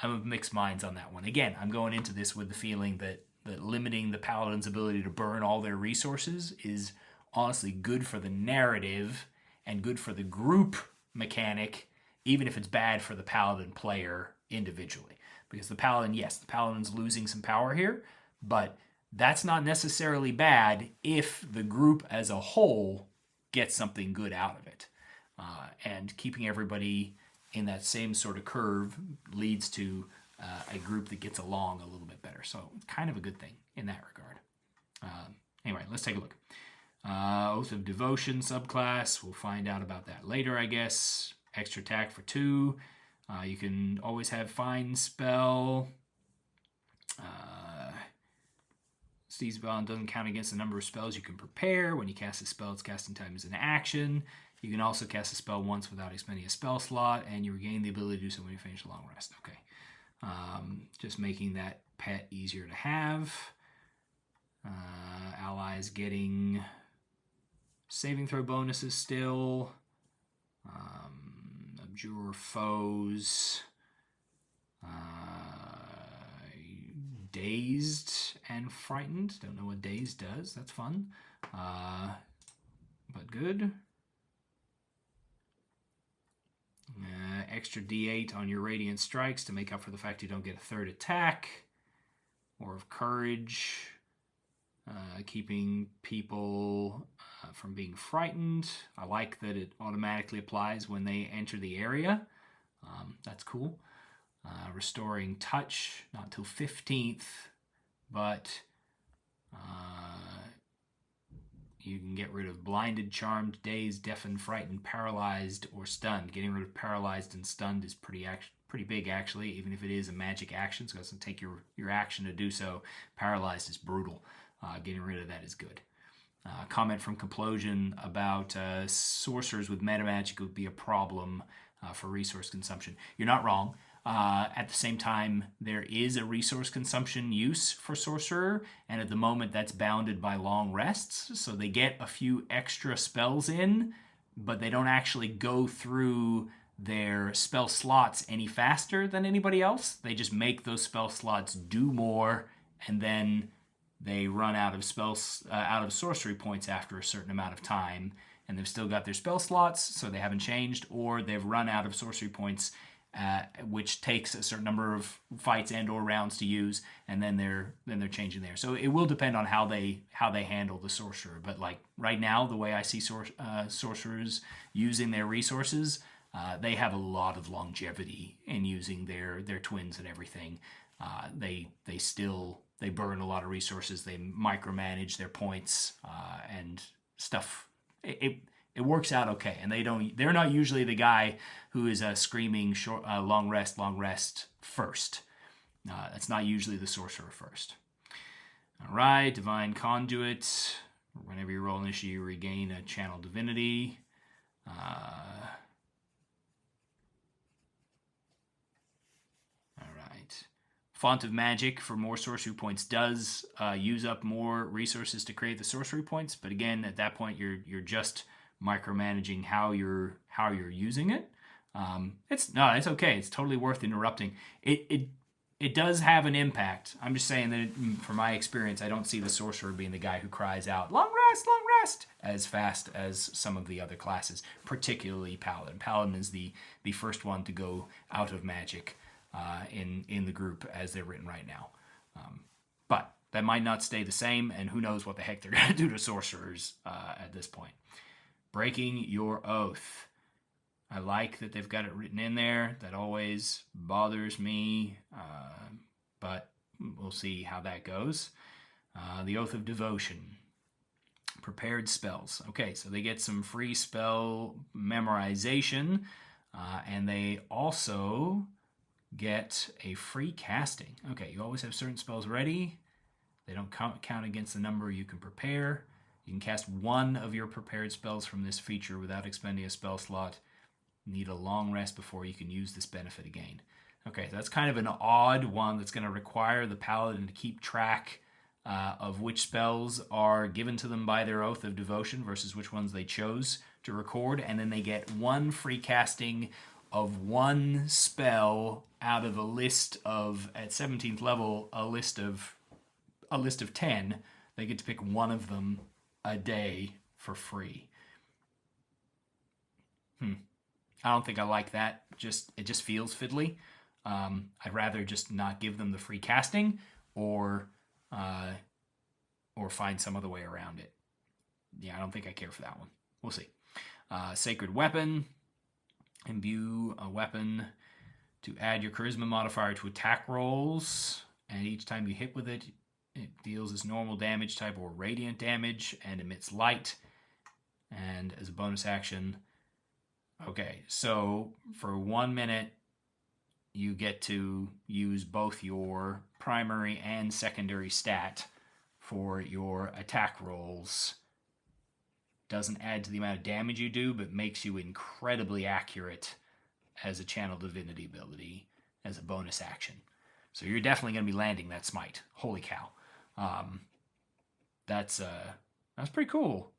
of mixed minds on that one. Again, I'm going into this with the feeling that limiting the paladin's ability to burn all their resources is honestly good for the narrative and good for the group mechanic, even if it's bad for the paladin player individually. Because the paladin's losing some power here, but that's not necessarily bad if the group as a whole gets something good out of it. And keeping everybody in that same sort of curve leads to a group that gets along a little bit better. So it's kind of a good thing in that regard. Anyway, let's take a look. Oath of Devotion subclass. We'll find out about that later, I guess. Extra attack for 2. You can always have Find Spell. Seize Spell doesn't count against the number of spells you can prepare. When you cast a spell, its casting time is an action. You can also cast a spell once without expending a spell slot, and you regain the ability to do so when you finish a long rest. Okay. Just making that pet easier to have. Allies getting saving throw bonuses still. Abjure foes. Dazed and frightened. Don't know what dazed does. That's fun. But good. Extra d8 on your radiant strikes to make up for the fact you don't get a third attack. More of courage. Keeping people from being frightened. I like that it automatically applies when they enter the area. That's cool. Restoring touch, not until 15th, but you can get rid of blinded, charmed, dazed, deafened, frightened, paralyzed, or stunned. Getting rid of paralyzed and stunned is pretty big, actually, even if it is a magic action, so it doesn't take your action to do so. Paralyzed is brutal. Getting rid of that is good. Comment from Complosion about sorcerers with meta magic would be a problem for resource consumption. You're not wrong. At the same time, there is a resource consumption use for sorcerer, and at the moment that's bounded by long rests, so they get a few extra spells in, but they don't actually go through their spell slots any faster than anybody else. They just make those spell slots do more, and then they run out of sorcery points after a certain amount of time, and they've still got their spell slots, so they haven't changed, or they've run out of sorcery points, which takes a certain number of fights and or rounds to use, and then they're changing there. So it will depend on how they handle the sorcerer. But like right now, the way I see sorcerers using their resources, they have a lot of longevity in using their twins and everything. They burn a lot of resources. They micromanage their points and stuff. It works out okay, and they're not usually the guy who is screaming long rest first. That's not usually the sorcerer first. All right, divine conduit. Whenever you roll initiative, you regain a channel divinity. Font of Magic for more sorcery points does use up more resources to create the sorcery points, but again, at that point, you're just micromanaging how you're using it. It's okay. It's totally worth interrupting. It does have an impact. I'm just saying that from my experience, I don't see the sorcerer being the guy who cries out long rest as fast as some of the other classes, particularly Paladin. Paladin is the first one to go out of magic in the group as they're written right now. But that might not stay the same, and who knows what the heck they're going to do to sorcerers at this point. Breaking your oath. I like that they've got it written in there. That always bothers me, but we'll see how that goes. The Oath of Devotion. Prepared spells. Okay, so they get some free spell memorization, and they also get a free casting. Okay, you always have certain spells ready. They don't count against the number you can prepare. You can cast one of your prepared spells from this feature without expending a spell slot. Need a long rest before you can use this benefit again. Okay, so that's kind of an odd one that's going to require the paladin to keep track of which spells are given to them by their Oath of Devotion versus which ones they chose to record, and then they get one free casting of one spell out of a list of, at 17th level, a list of 10. They get to pick one of them a day for free. I don't think I like that. It just feels fiddly. I'd rather just not give them the free casting or find some other way around it. Yeah, I don't think I care for that one. We'll see. Sacred Weapon. Imbue a weapon to add your charisma modifier to attack rolls, and each time you hit with it, it deals as normal damage type or radiant damage and emits light. And as a bonus action, okay, so for 1 minute, you get to use both your primary and secondary stat for your attack rolls doesn't add to the amount of damage you do, but makes you incredibly accurate as a channel divinity ability as a bonus action. So you're definitely going to be landing that smite. Holy cow. That's pretty cool.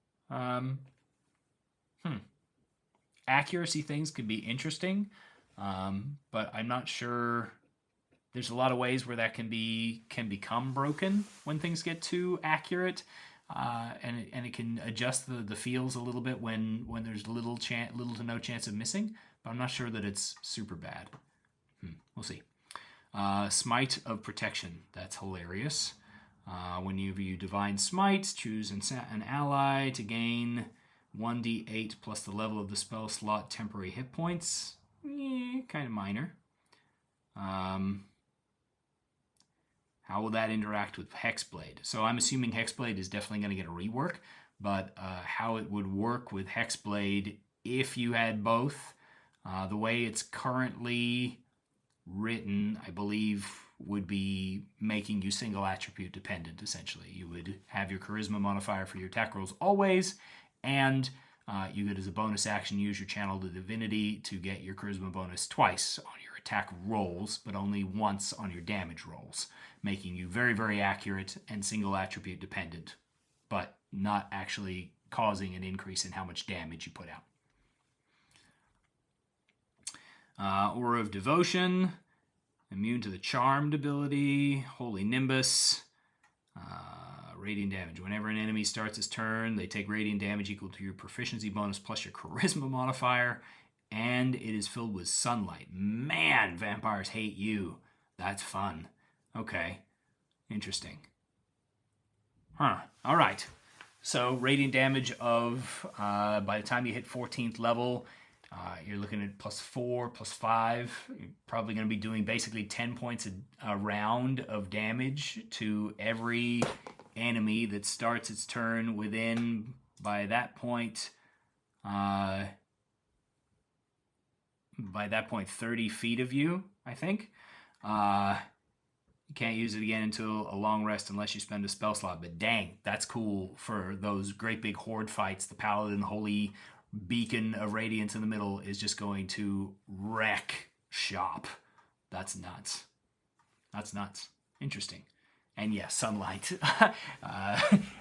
Accuracy things could be interesting, but I'm not sure. There's a lot of ways where that can become broken when things get too accurate, and it can adjust the feels a little bit when there's little to no chance of missing. But I'm not sure that it's super bad. We'll see. Smite of Protection. That's hilarious. When you Divine Smite, choose an ally to gain 1d8 plus the level of the spell slot temporary hit points. Kind of minor. How will that interact with Hexblade? So I'm assuming Hexblade is definitely going to get a rework, but how it would work with Hexblade if you had both, the way it's currently written, I believe, would be making you single attribute dependent, essentially. You would have your charisma modifier for your attack rolls always, and you could, as a bonus action, use your channel to divinity to get your charisma bonus twice on your attack rolls, but only once on your damage rolls, making you very, very accurate and single attribute dependent, but not actually causing an increase in how much damage you put out. Aura of Devotion, immune to the Charmed ability, Holy Nimbus, radiant damage. Whenever an enemy starts its turn, they take radiant damage equal to your proficiency bonus plus your charisma modifier, and it is filled with sunlight. Man, vampires hate you. That's fun. Okay, interesting. All right. So radiant damage of, by the time you hit 14th level, you're looking at +4, +5. You're probably going to be doing basically 10 points a round of damage to every enemy that starts its turn within, by that point, 30 feet of you, I think. You can't use it again until a long rest unless you spend a spell slot. But dang, that's cool for those great big horde fights. The Paladin, holy beacon of radiance in the middle, is just going to wreck shop. That's nuts. That's nuts. Interesting. And yes, sunlight.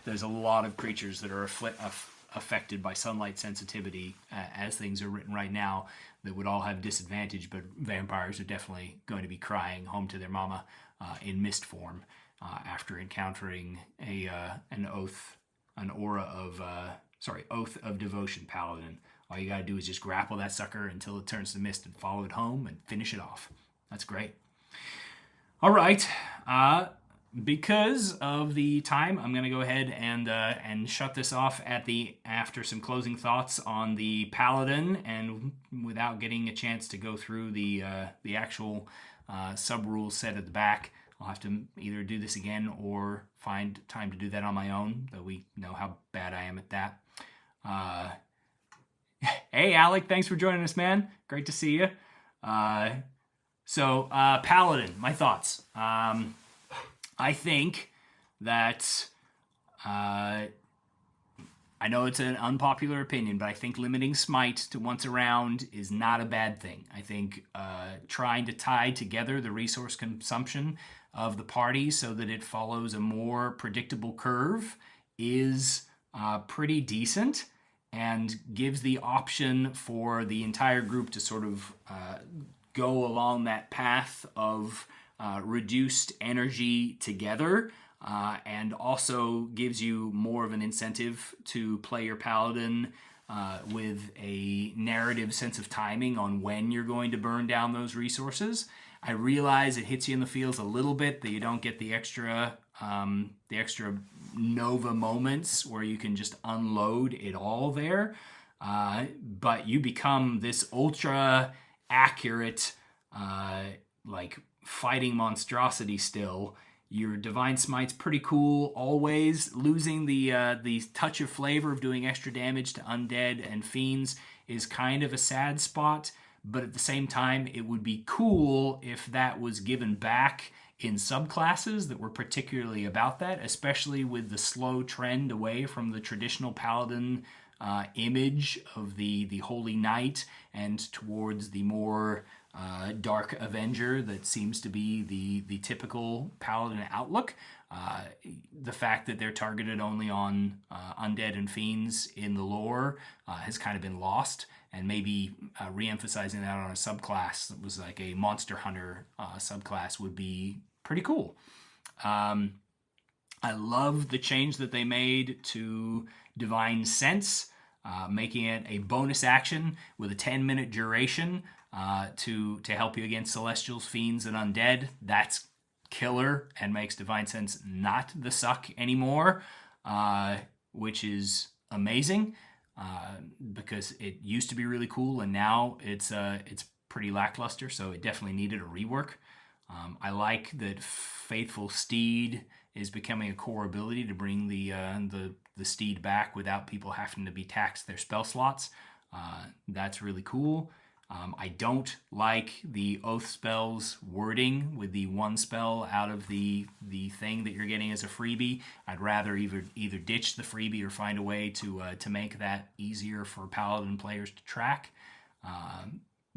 There's a lot of creatures that are affected by sunlight sensitivity as things are written right now that would all have disadvantage, but vampires are definitely going to be crying home to their mama in mist form after encountering an oath of devotion paladin. All you gotta do is just grapple that sucker until it turns to mist and follow it home and finish it off. That's great. All right. Because of the time, I'm going to go ahead and shut this off after some closing thoughts on the Paladin, and without getting a chance to go through the actual sub-rules set at the back. I'll have to either do this again or find time to do that on my own, though we know how bad I am at that. Hey, Alec, thanks for joining us, man. Great to see you. So, Paladin, my thoughts. I think that, I know it's an unpopular opinion, but I think limiting smite to once a round is not a bad thing. I think trying to tie together the resource consumption of the party so that it follows a more predictable curve is pretty decent, and gives the option for the entire group to sort of go along that path of reduced energy together, and also gives you more of an incentive to play your paladin with a narrative sense of timing on when you're going to burn down those resources. I realize it hits you in the feels a little bit that you don't get the extra Nova moments where you can just unload it all there, but you become this ultra accurate fighting monstrosity still. Your Divine Smite's pretty cool always. Losing the touch of flavor of doing extra damage to undead and fiends is kind of a sad spot, but at the same time it would be cool if that was given back in subclasses that were particularly about that, especially with the slow trend away from the traditional paladin image of the Holy Knight and towards the more dark Avenger that seems to be the typical Paladin outlook. The fact that they're targeted only on undead and fiends in the lore has kind of been lost, and maybe re-emphasizing that on a subclass that was like a monster hunter subclass would be pretty cool. I love the change that they made to Divine Sense, making it a bonus action with a 10-minute duration to help you against Celestials, Fiends, and Undead. That's killer and makes Divine Sense not the suck anymore, which is amazing because it used to be really cool and now it's pretty lackluster, so it definitely needed a rework. I like that Faithful Steed is becoming a core ability to bring the steed back without people having to be taxed their spell slots. That's really cool. I don't like the Oath spells wording with the one spell out of the thing that you're getting as a freebie. I'd rather either ditch the freebie or find a way to make that easier for Paladin players to track.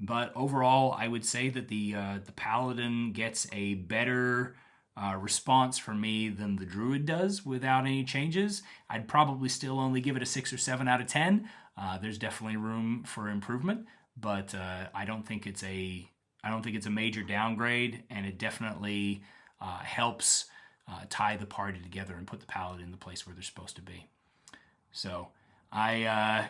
But overall, I would say that the Paladin gets a better response from me than the Druid does without any changes. I'd probably still only give it a 6 or 7 out of 10. There's definitely room for improvement, but I don't think it's a major downgrade, and it definitely helps tie the party together and put the Paladin in the place where they're supposed to be. So I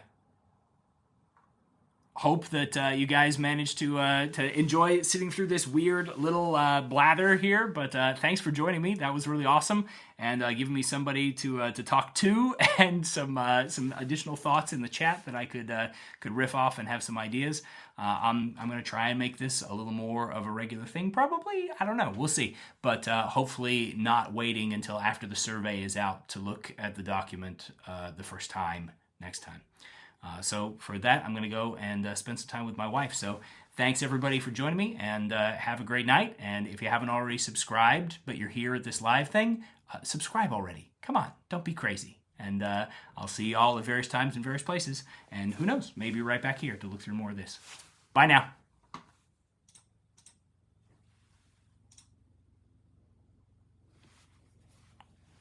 hope that you guys managed to enjoy sitting through this weird little blather here. But thanks for joining me. That was really awesome, and giving me somebody to talk to, and some additional thoughts in the chat that I could riff off and have some ideas. I'm going to try and make this a little more of a regular thing. Probably, I don't know. We'll see. But hopefully not waiting until after the survey is out to look at the document the first time next time. So for that, I'm going to go and spend some time with my wife. So thanks everybody for joining me, and have a great night. And if you haven't already subscribed, but you're here at this live thing, subscribe already. Come on, don't be crazy. And I'll see you all at various times in various places. And who knows, maybe right back here to look through more of this. Bye now.